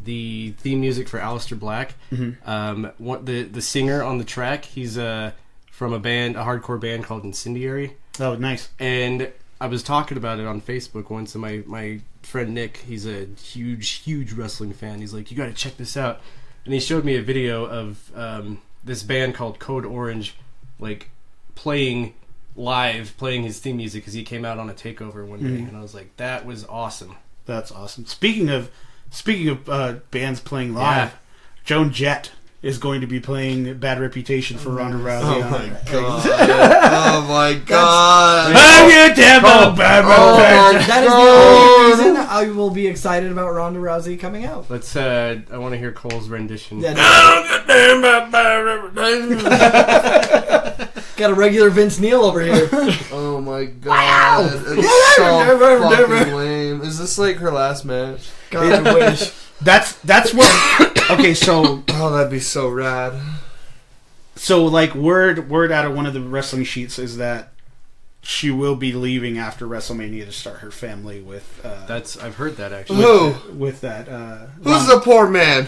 the theme music for Aleister Black, the singer on the track, he's from a hardcore band called Incendiary. Oh, nice. And I was talking about it on Facebook once, and my friend Nick, he's a huge wrestling fan. He's like, you got to check this out. And he showed me a video of this band called Code Orange, like playing his theme music because he came out on a takeover one day, and I was like, that was awesome. That's awesome. Speaking of bands playing live, Joan Jett is going to be playing Bad Reputation for Ronda Rousey. Oh my god! Oh my god! That is the only reason I will be excited about Ronda Rousey coming out. Let's. I want to hear Cole's rendition. Yeah, got a regular Vince Neil over here. Oh my god! It's so fucking lame. Is this like her last match? God, I wish. That's what. Okay, so that'd be so rad. So like word out of one of the wrestling sheets is that she will be leaving after WrestleMania to start her family with. I've heard that actually. With that? Who's the poor man?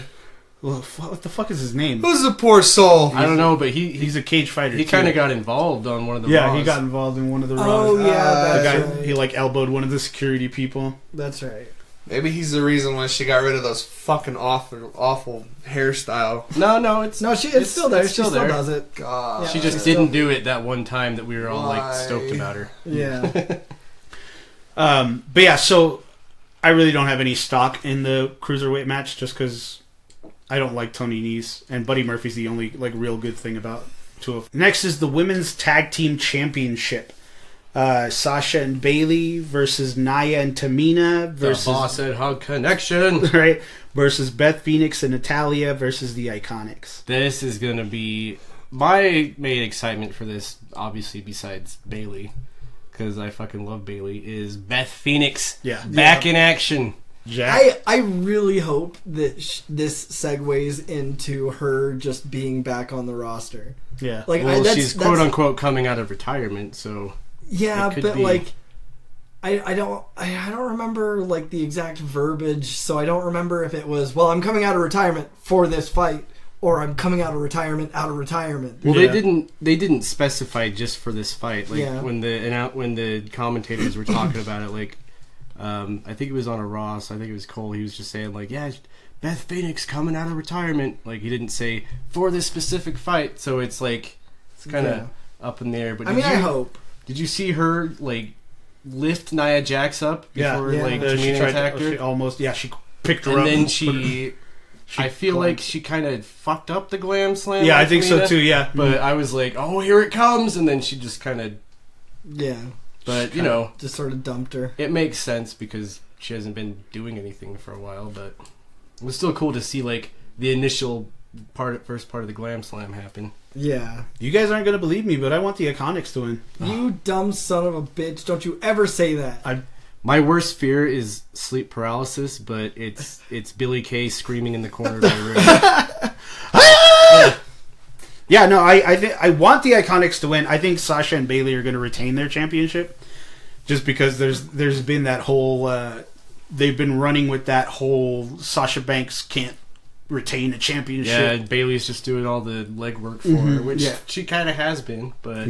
Well, what the fuck is his name? Who's the poor soul? I don't know, but he's a cage fighter. He kind of got involved on one of the. Yeah, Raws. he got involved in one of the Raws. Oh yeah, that's right. He like elbowed one of the security people. That's right. Maybe he's the reason why she got rid of those fucking awful hairstyle. No, it's still there. She still there. does it. God, Yeah. She just didn't do it that one time that we were all like stoked about her. Yeah. But yeah, so I really don't have any stock in the cruiserweight match just because I don't like Tony Nese, and Buddy Murphy's the only like real good thing about two of them. Next is the Women's Tag Team Championship. Sasha and Bailey versus Nia and Tamina versus the Boss and Hug Connection, right? Versus Beth Phoenix and Natalya versus the Iconics. This is gonna be my main excitement for this. Obviously, besides Bailey, because I fucking love Bailey, is Beth Phoenix. Back in action. Jack. I really hope that this segues into her just being back on the roster. Yeah. Like, well, she's quote unquote coming out of retirement, so. Yeah, but like, I don't remember like the exact verbiage, so I don't remember if it was, well, I'm coming out of retirement for this fight, or I'm coming out of retirement. Well, they didn't specify just for this fight. Like when the commentators were talking about it, like I think it was on a Raw, so I think it was Cole. He was just saying like, yeah, Beth Phoenix coming out of retirement. Like he didn't say for this specific fight, so it's like it's kind of up in the air. But I hope. Did you see her like lift Nia Jax up before like Tamina attacked her? She picked her and up. And then I feel like she kind of fucked up the glam slam. Yeah, I think so too. Yeah, but I was like, oh, here it comes, and then she just kind of. Yeah. But just sort of dumped her. It makes sense because she hasn't been doing anything for a while, but it was still cool to see like the initial first part of the glam slam happen. Yeah. You guys aren't gonna believe me, but I want the Iconics to win. You dumb son of a bitch! Don't you ever say that. My worst fear is sleep paralysis, but it's Billy Kay screaming in the corner of my room. Yeah, no, I want the Iconics to win. I think Sasha and Bailey are going to retain their championship, just because there's been that whole they've been running with that whole Sasha Banks can't retain a championship. Yeah, and Bailey's just doing all the legwork for her, which she kind of has been, but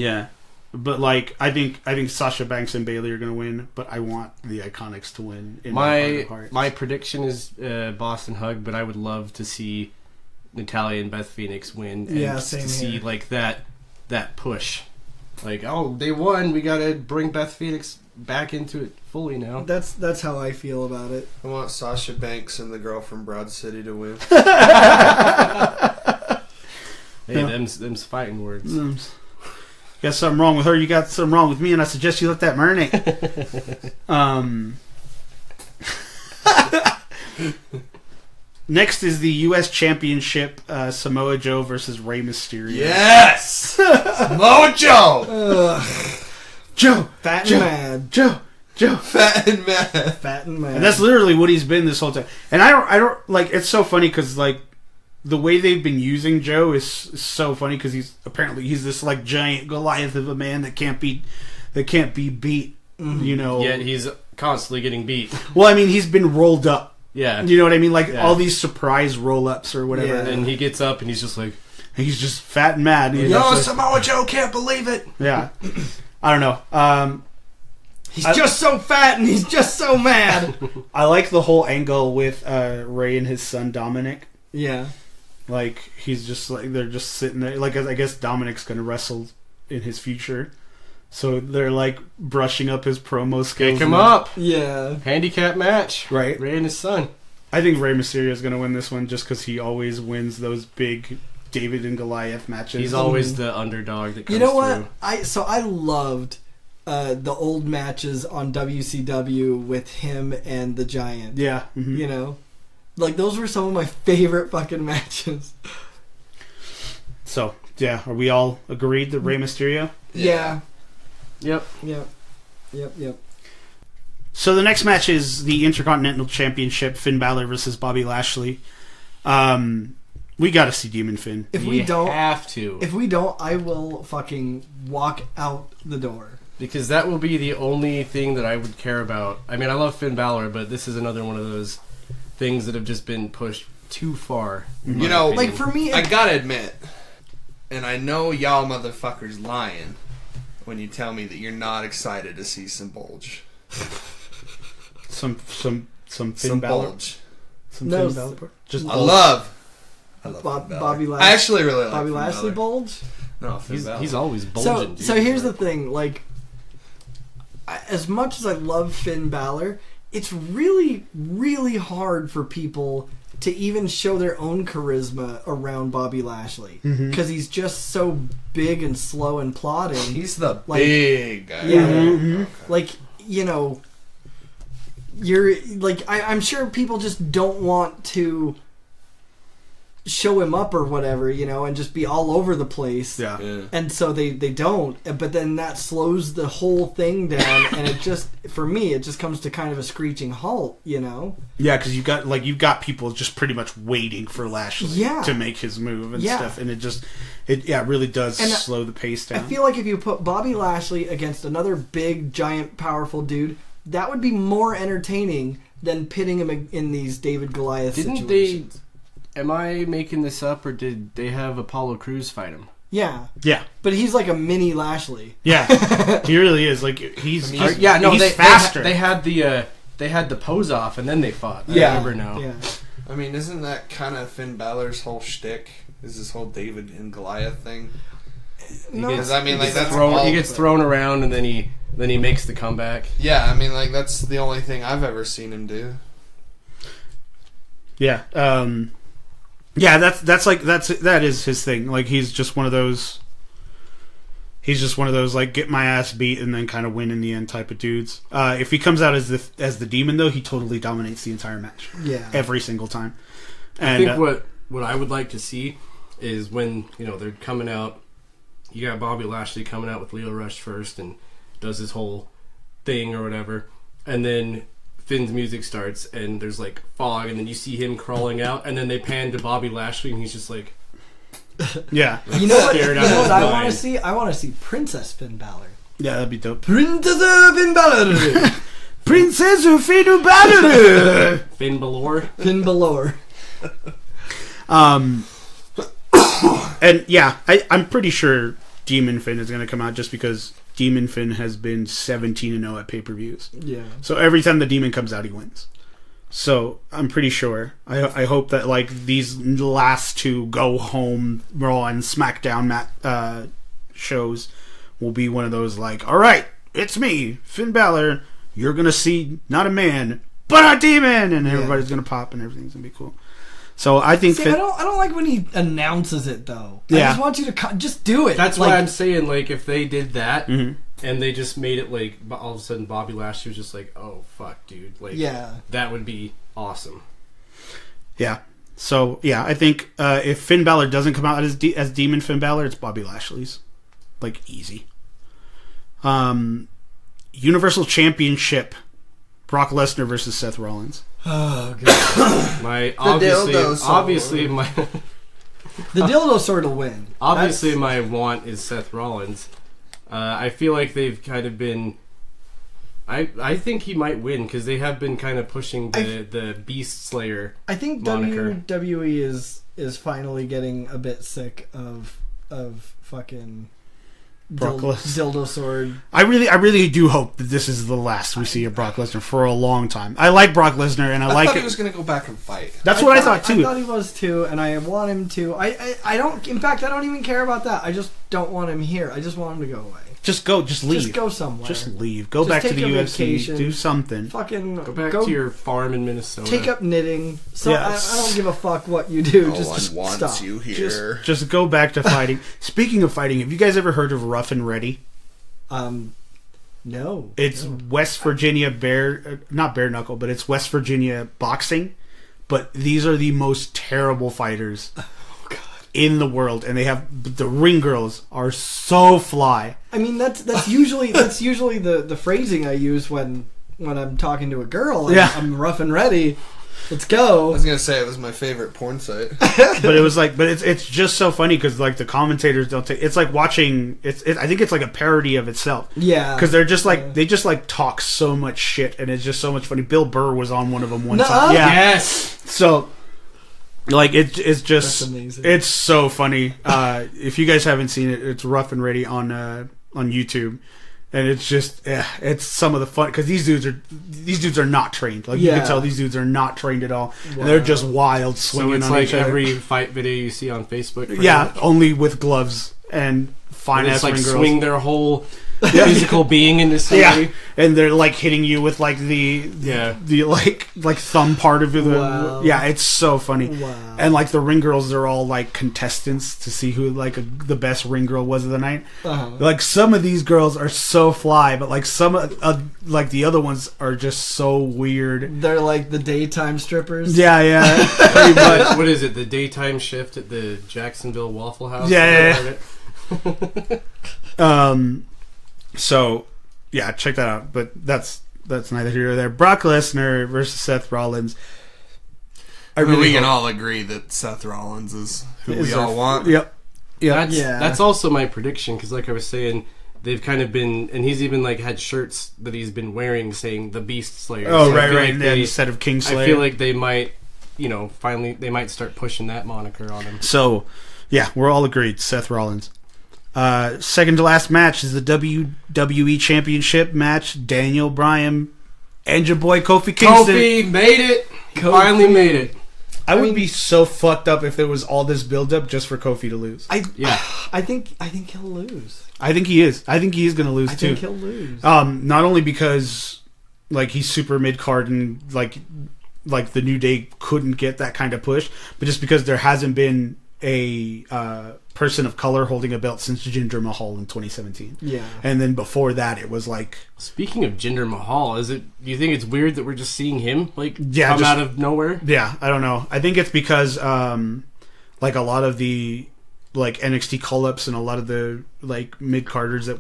but like I think Sasha Banks and Bailey are going to win, but I want the Iconics to win. In my heart of hearts. My prediction is Boston Hug, but I would love to see Natalya and Beth Phoenix win, and see like that push. Like, oh, they won. We got to bring Beth Phoenix back into it fully now. That's how I feel about it. I want Sasha Banks and the girl from Broad City to win. Hey, them's fighting words. You got something wrong with her. You got something wrong with me, and I suggest you let that marinate. Next is the U.S. Championship, Samoa Joe versus Rey Mysterio. Yes! Samoa Joe! Joe! Fat and mad. Joe! Fat and mad. Fat and mad. And that's literally what he's been this whole time. And I don't like, it's so funny because, like, the way they've been using Joe is so funny because he's this, like, giant Goliath of a man that can't be beat, you know. Yet he's constantly getting beat. Well, I mean, he's been rolled up. Yeah. You know what I mean? Like, all these surprise roll-ups or whatever. Yeah. And he gets up and he's just like... He's just fat and mad. No, Samoa Joe can't believe it! Yeah. I don't know. He's just so fat and he's just so mad. I like the whole angle with Ray and his son Dominic. Yeah. Like, he's just like, they're just sitting there. Like, I guess Dominic's going to wrestle in his future. So they're like brushing up his promo skills. Pick him up. Yeah. Handicap match. Right. Ray and his son. I think Rey Mysterio is going to win this one just because he always wins those big David and Goliath matches. He's always the underdog that comes You know what? through. I loved the old matches on WCW with him and the Giant. Yeah. Mm-hmm. You know? Like, those were some of my favorite fucking matches. So, yeah. Are we all agreed that Rey Mysterio? Yeah. Yep. Yep. So the next match is the Intercontinental Championship, Finn Balor versus Bobby Lashley. We got to see Demon Finn. If we don't, have to. If we don't, I will fucking walk out the door. Because that will be the only thing that I would care about. I mean, I love Finn Balor, but this is another one of those things that have just been pushed too far. You know, like for me, I gotta admit, and I know y'all motherfuckers lying when you tell me that you're not excited to see some bulge. Some Finn Balor. Bulge. Some No, Finn Balor. Just I love Finn Bobby Balor. Lashley. I actually really like Bobby Finn Lashley Balor. bulge. No, Finn Balor. He's always bulging. So here's the thing, like, as much as I love Finn Balor, it's really, really hard for people to even show their own charisma around Bobby Lashley because he's just so big and slow and plodding. He's the Like, big guy. Yeah, Mm-hmm. like, you know, you're like, I'm sure people just don't want to show him up or whatever, you know, and just be all over the place. Yeah. And so they don't, but then that slows the whole thing down, and it just, for me, it just comes to kind of a screeching halt, you know? Yeah, because you've got people just pretty much waiting for Lashley to make his move and stuff, and it really does And slow the pace down. I feel like if you put Bobby Lashley against another big, giant, powerful dude, that would be more entertaining than pitting him in these David Goliath situations. Am I making this up, or did they have Apollo Crews fight him? Yeah. Yeah. But he's like a mini Lashley. Yeah. He really is. Like, he's faster. They had the pose off, and then they fought. I Yeah. remember now. Yeah. I mean, isn't that kind of Finn Balor's whole shtick? Is this whole David and Goliath thing? No. Because I mean, like, that's he gets thrown around, and then he makes the comeback. Yeah, I mean, like, that's the only thing I've ever seen him do. Yeah. Yeah, that is his thing. Like, he's just one of those like, get my ass beat and then kind of win in the end type of dudes. If he comes out as the demon, though, he totally dominates the entire match. Yeah. Every single time. And I think what I would like to see is when, you know, they're coming out, you got Bobby Lashley coming out with Leo Rush first and does his whole thing or whatever, and then Finn's music starts and there's like fog, and then you see him crawling out, and then they pan to Bobby Lashley and he's just like, yeah. You know what? Scared You out know of what his I want to mind. see? I want to see Princess Finn Balor. Yeah, that'd be dope. Princess Finn Balor. Princess Finn Balor. Finn Balor. Finn Balor. And yeah, I'm pretty sure Demon Finn is going to come out just because Demon Finn has been 17-0 at pay-per-views. Yeah. So every time the demon comes out, he wins. So I'm pretty sure. I hope that, like, these last two go home Raw and SmackDown shows will be one of those, like, all right, it's me, Finn Balor. You're gonna see not a man but a demon, and everybody's gonna pop, and everything's gonna be cool. So I think. See, I don't like when he announces it though. Yeah. I just want you to just do it. That's like, why I'm saying, like, if they did that Mhm. and they just made it like all of a sudden Bobby Lashley was just like, oh fuck, dude, like, Yeah. that would be awesome. Yeah. So yeah, I think if Finn Balor doesn't come out as Demon Finn Balor, it's Bobby Lashley's, like, easy. Universal Championship, Brock Lesnar versus Seth Rollins. Oh god. My dildo obviously my The dildo sword will win. obviously my want is Seth Rollins. I feel like they've kind of been. I think he might win because they have been kind of pushing the Beast Slayer. I think moniker. WWE is finally getting a bit sick of fucking Brock Lesnar. dildo sword. I really do hope that this is the last we see of Brock Lesnar for a long time. I like Brock Lesnar, and I like thought it. he was going to go back and fight. That's what I thought too. I thought he was too, and I want him to. I don't. In fact, I don't even care about that. I just don't want him here. I just want him to go away. Just go. Just leave. Just go somewhere. Just leave. Go Just back to take the a UFC. vacation. Do something. Fucking Go back to your farm in Minnesota. Take up knitting. So Yes. I don't give a fuck what you do. No just one wants stop. you here. Just go back to fighting. Speaking of fighting, have you guys ever heard of Rough and Ready? No. It's West Virginia not bare knuckle, but it's West Virginia boxing. But these are the most terrible fighters in the world, and they have the ring girls are so fly. I mean, that's usually the phrasing I use when I'm talking to a girl. I'm rough and ready. Let's I go. was going to say it was my favorite porn site. But it was like, but it's just so funny because like the commentators don't take. It's like watching. I think it's like a parody of itself. Yeah. Because they're just like they just like talk so much shit, and it's just so much funny. Bill Burr was on one of them one Nuh-uh. time. Yeah. Yes. So, like it's just That's amazing. it's so funny. If you guys haven't seen it, it's Rough and Ready on YouTube, and it's just it's some of the fun because these dudes are not trained. Like you can tell these dudes are not trained at all, and they're just wild So swinging it's on like each other. every fight video you see on Facebook. pretty Yeah, much. only with gloves and fine And ass it's like ring girls. swing their whole physical being into somebody. Yeah, and they're like hitting you with like the like thumb part of it. Wow. Yeah, it's so funny. Wow. And like the ring girls are all like contestants to see who like the best ring girl was of the night. Uh-huh. Like some of these girls are so fly, but like some like the other ones are just so weird. They're like the daytime strippers. Yeah, pretty much. What is it? The daytime shift at the Jacksonville Waffle House? Yeah. So yeah, check that out. But that's neither here nor there. Brock Lesnar versus Seth Rollins. I mean, we can all agree that Seth Rollins is who we all want. Yep. That's also my prediction because, like I was saying, they've kind of been, and he's even like had shirts that he's been wearing saying the Beast Slayer. Oh, So I right. feel like Instead of King Slayer. I feel like they might, finally they might start pushing that moniker on him. So, yeah, we're all agreed. Seth Rollins. Second to last match is the WWE Championship match. Daniel Bryan and your boy Kofi Kingston. Kofi made it. He finally made it. I would be so fucked up if there was all this build up just for Kofi to lose. I think he'll lose. I think he is. I think he is going to lose I too. think he'll lose. Not only because like he's super mid card and like the New Day couldn't get that kind of push, but just because there hasn't been a person of color holding a belt since Jinder Mahal in 2017. Yeah. And then before that, it was like... Speaking of Jinder Mahal, do you think it's weird that we're just seeing him come just, out of nowhere? Yeah, I don't know. I think it's because like a lot of the like NXT call-ups and a lot of the like mid-carders that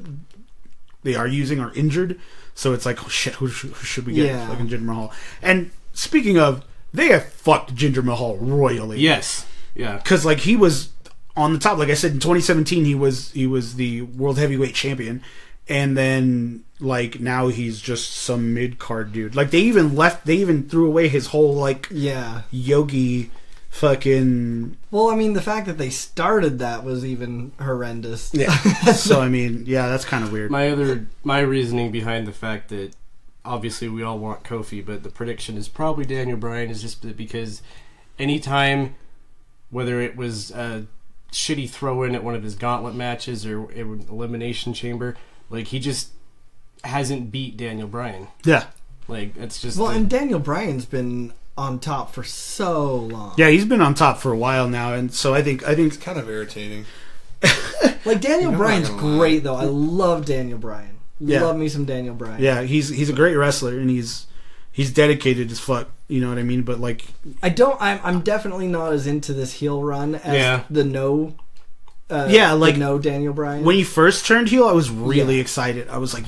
they are using are injured. So it's like, oh shit, who should we get? Yeah. Fucking Jinder Mahal. And speaking of, they have fucked Jinder Mahal royally. Yes. Yeah. Because like he was on the top. Like I said, in 2017 he was the world heavyweight champion, and then like now he's just some mid card dude. Like they even threw away his whole like yogi fucking. Well, I mean, the fact that they started that was even horrendous. Yeah. So I mean, yeah, that's kind of weird. My reasoning behind the fact that obviously we all want Kofi, but the prediction is probably Daniel Bryan is just because anytime, whether it was a shitty throw-in at one of his gauntlet matches or an elimination chamber, like he just hasn't beat Daniel Bryan. Yeah. Like it's just and Daniel Bryan's been on top for so long. Yeah, he's been on top for a while now, and so I think it's kind of irritating. Like Daniel I'm Bryan's not gonna great though. I love Daniel Bryan. Yeah. Love me some Daniel Bryan. Yeah, he's a great wrestler, and he's dedicated as fuck. You know what I mean? But like, I'm definitely not as into this heel run as the no Daniel Bryan. When he first turned heel, I was really excited. I was like,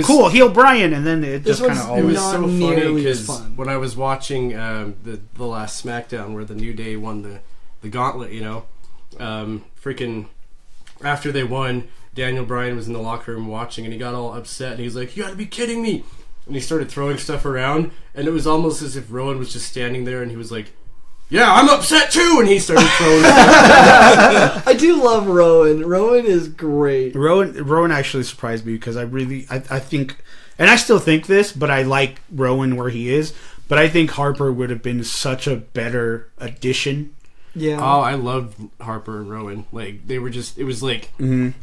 cool, heel Bryan, and then it just kind of It always... was not so funny nearly as because fun. when I was watching the last SmackDown where the New Day won the gauntlet, freaking after they won, Daniel Bryan was in the locker room watching, and he got all upset, and he's like, "You gotta be kidding me!" And he started throwing stuff around, and it was almost as if Rowan was just standing there, and he was like, yeah, I'm upset too, and he started throwing I do love Rowan. Rowan is great. Rowan actually surprised me because I think, and I still think this, but I like Rowan where he is. But I think Harper would have been such a better addition. Yeah. Oh, I loved Harper and Rowan. Like they were just. It was like when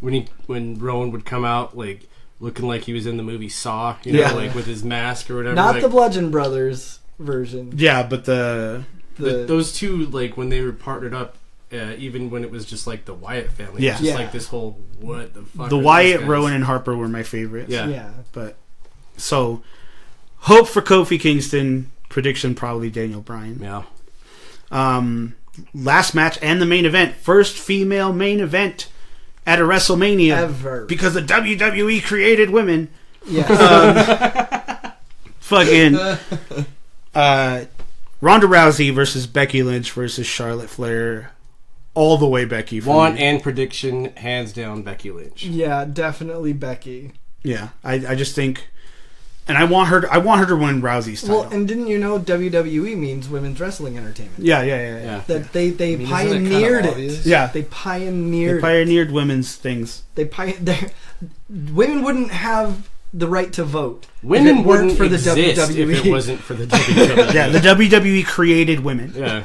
Rowan would come out like looking like he was in the movie Saw. You know, like with his mask or whatever. Not like, the Bludgeon Brothers version. Yeah, but those two, like when they were partnered up, even when it was just like the Wyatt family, it was just like this whole what the fuck. The Wyatt, Rowan, and Harper were my favorites. Yeah. But so hope for Kofi Kingston. Prediction probably Daniel Bryan. Yeah. Last match and the main event. First female main event at a WrestleMania Ever. because the WWE created women. Yeah. Fucking Ronda Rousey versus Becky Lynch versus Charlotte Flair. All the way Becky. And prediction, hands down, Becky Lynch. Yeah, definitely Becky. Yeah, I just think, and I want her to win Rousey's title. Well, and didn't you know WWE means women's wrestling entertainment? Yeah. That they isn't it pioneered kind of it. obvious? Yeah. They pioneered. Women's things. Women wouldn't have the right to vote. Women if it weren't wouldn't for the exist WWE. if it wasn't for the WWE. Yeah, the WWE created women. Yeah.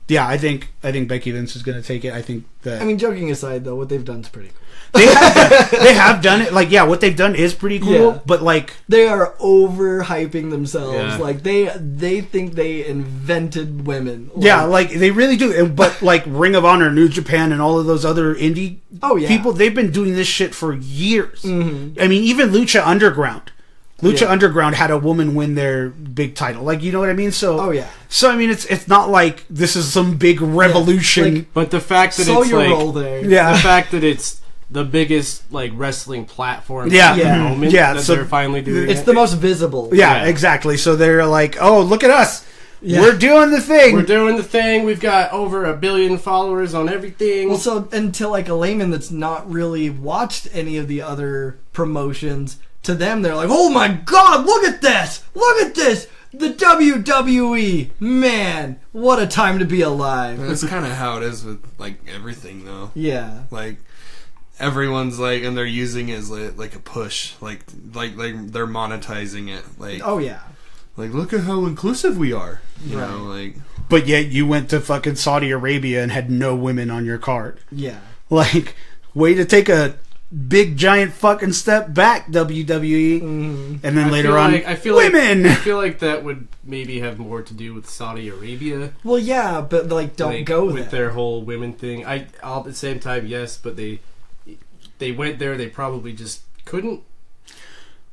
Yeah, I think Becky Lynch is going to take it. I think that. I mean, joking aside, though, what they've done is pretty cool. They have done it. Like, yeah, what they've done is pretty cool. Yeah. But like, They are overhyping themselves. Yeah. Like they think they invented women. yeah, like they really do. But like Ring of Honor, New Japan, and all of those other indie people, they've been doing this shit for years. Mm-hmm. I mean, even Lucha Underground. Underground had a woman win their big title. Like, you know what I mean? So, So I mean, it's not like this is some big revolution. Like, but the fact that saw it's your like role there. Yeah. the fact that it's the biggest like wrestling platform Yeah. at the moment that So they're finally doing It's it. the most visible. Yeah, exactly. So they're like, oh, look at us. Yeah. We're doing the thing. We're doing the thing. We've got over 1 billion followers on everything. Well, so until like a layman that's not really watched any of the other promotions, to them they're like, oh my god, look at this! Look at this! The WWE! Man, what a time to be alive. That's kind of how it is with like everything, though. Yeah. Like everyone's like, and they're using it as like a push, like they're monetizing it. Like, Oh yeah. like look at how inclusive we are. You Right. know, like But yet you went to fucking Saudi Arabia and had no women on your card. Yeah. Like, way to take a big giant fucking step back, WWE. Mm-hmm. And then I later feel on, like, I feel women. Like, I feel like that would maybe have more to do with Saudi Arabia. Well, yeah, but like, don't like, go with there. their whole women thing. All at the same time, yes, but they went there. They probably just couldn't.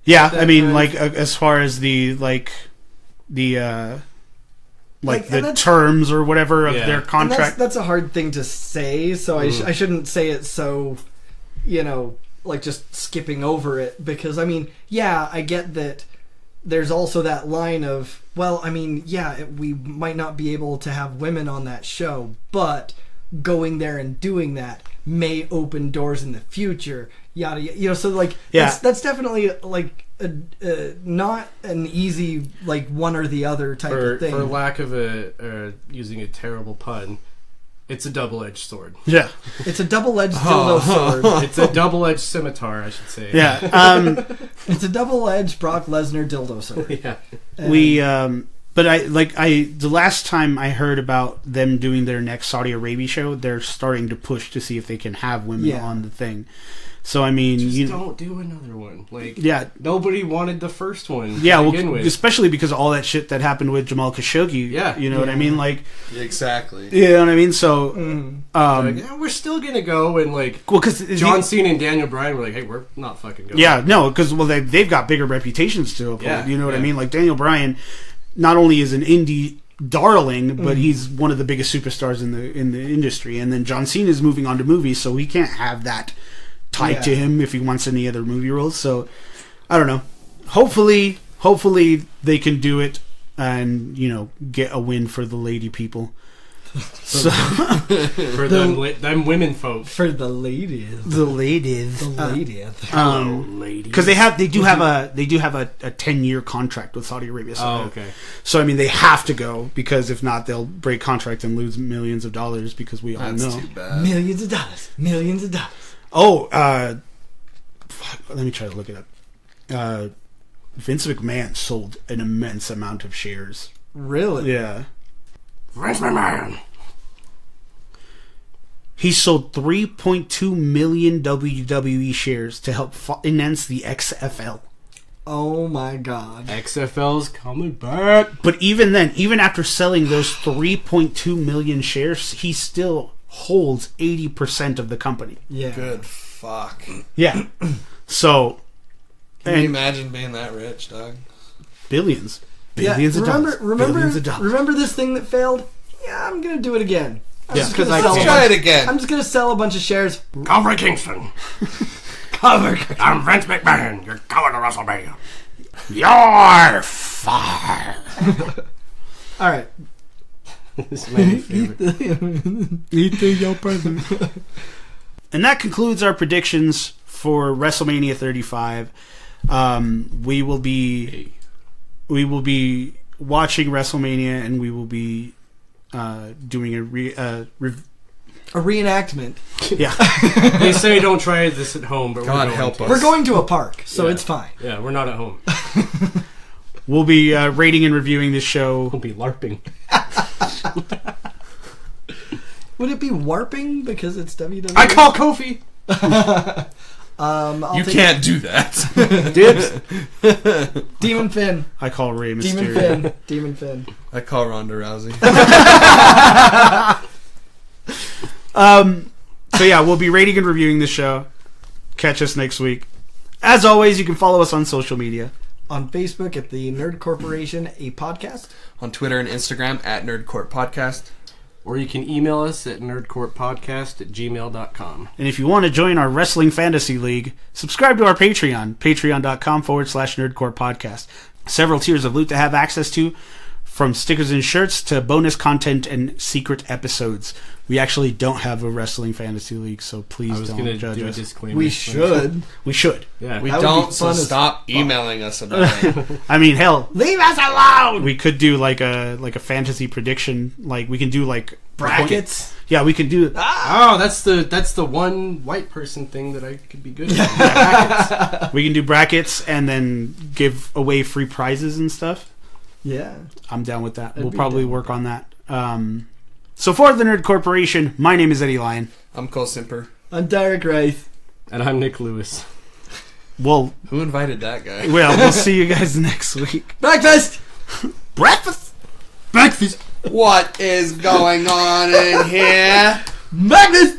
Yeah, I mean, kind like as far as the terms or whatever of their And contract. that's a hard thing to say, so I shouldn't say it so, like just skipping over it, because I mean, yeah, I get that there's also that line of, well, I mean, yeah, we might not be able to have women on that show, but going there and doing that may open doors in the future, yada yada. So like, that's definitely like not an easy like one or the other type of thing. For lack of using a terrible pun, it's a double-edged sword. Yeah. It's a double-edged dildo sword. It's a double-edged scimitar, I should say. Yeah. It's a double-edged Brock Lesnar dildo sword. Yeah. But the last time I heard about them doing their next Saudi Arabia show, they're starting to push to see if they can have women on the thing. So I mean, don't do another one. Like, yeah, nobody wanted the first one. Yeah, to well, begin with. especially because of all that shit that happened with Jamal Khashoggi. Yeah, you know what I mean. Like, exactly. You know what I mean. So, we're still gonna go and like, well, because John Cena and Daniel Bryan were like, hey, we're not fucking going. Yeah, no, because they've got bigger reputations to uphold. Yeah, you know what I mean. Like Daniel Bryan, not only is an indie darling, but he's one of the biggest superstars in the industry. And then John Cena is moving on to movies, so he can't have that tied to him if he wants any other movie roles. So I don't know. Hopefully they can do it and get a win for the lady people. So, For them women folk. For the ladies. the ladies. The ladies. Ladies. Because they do have a 10-year contract with Saudi Arabia. So, okay. So I mean, they have to go because if not, they'll break contract and lose millions of dollars. Because we all That's know. too bad. Millions of dollars. Millions of dollars. Oh, fuck, let me try to look it up. Vince McMahon sold an immense amount of shares. Really? Yeah. Vince McMahon. He sold 3.2 million WWE shares to help finance the XFL. Oh my god. XFL's coming back. But even then, even after selling those 3.2 million shares, he still holds 80% of the company. Yeah. Good fuck. Yeah. So, Can you imagine being that rich, dog? billions. Billions of dollars. Billions of dollars. Remember this thing that failed? Yeah, I'm gonna do it again. Yeah. Because Let's try it again. I'm just gonna sell a bunch of shares. Cover Kingston. I'm Vince McMahon. You're going to WrestleMania. You're fired. All right. This is my favorite. Eat your present. And that concludes our predictions for WrestleMania 35. We will be watching WrestleMania, and we will be doing a reenactment. Yeah. They say don't try this at home, but God we're help going us. We're going to a park, so Yeah. it's fine. to. Yeah, we're not at home. We'll be rating and reviewing this show. We'll be LARPing. Would it be warping because it's WWE? I call Kofi. You can't do that. Dibs. Demon Finn. I call Rey Demon Mysterio. Finn. Demon Finn. I call Ronda Rousey. So yeah, we'll be rating and reviewing this show. Catch us next week. As always, you can follow us on social media. On Facebook at the Nerd Corporation, a podcast. On Twitter and Instagram at Nerdcourt Podcast. Or you can email us at nerdcourtpodcast@gmail.com. And if you want to join our Wrestling Fantasy League, subscribe to our Patreon, patreon.com/nerdcorepodcast. Several tiers of loot to have access to, from stickers and shirts to bonus content and secret episodes. We actually don't have a Wrestling Fantasy League, so please I was don't going to judge do a us. disclaimer. We should. We should. Yeah. We That would don't, be so fun as stop emailing us about it. I mean, hell, Leave us alone! we could do like a fantasy prediction. Like we can do like Brackets? Yeah, we can do. Oh, that's the one white person thing that I could be good at. Brackets. We can do brackets and then give away free prizes and stuff. Yeah. I'm down with that. I'd We'll be probably down work on that. So for the Nerd Corporation, my name is Eddie Lyon. I'm Cole Simper. I'm Derek Wraith. And I'm Nick Lewis. Well, Who invited that guy? we'll see you guys next week. Breakfast! Breakfast. Breakfast. What is going on in here? Breakfast!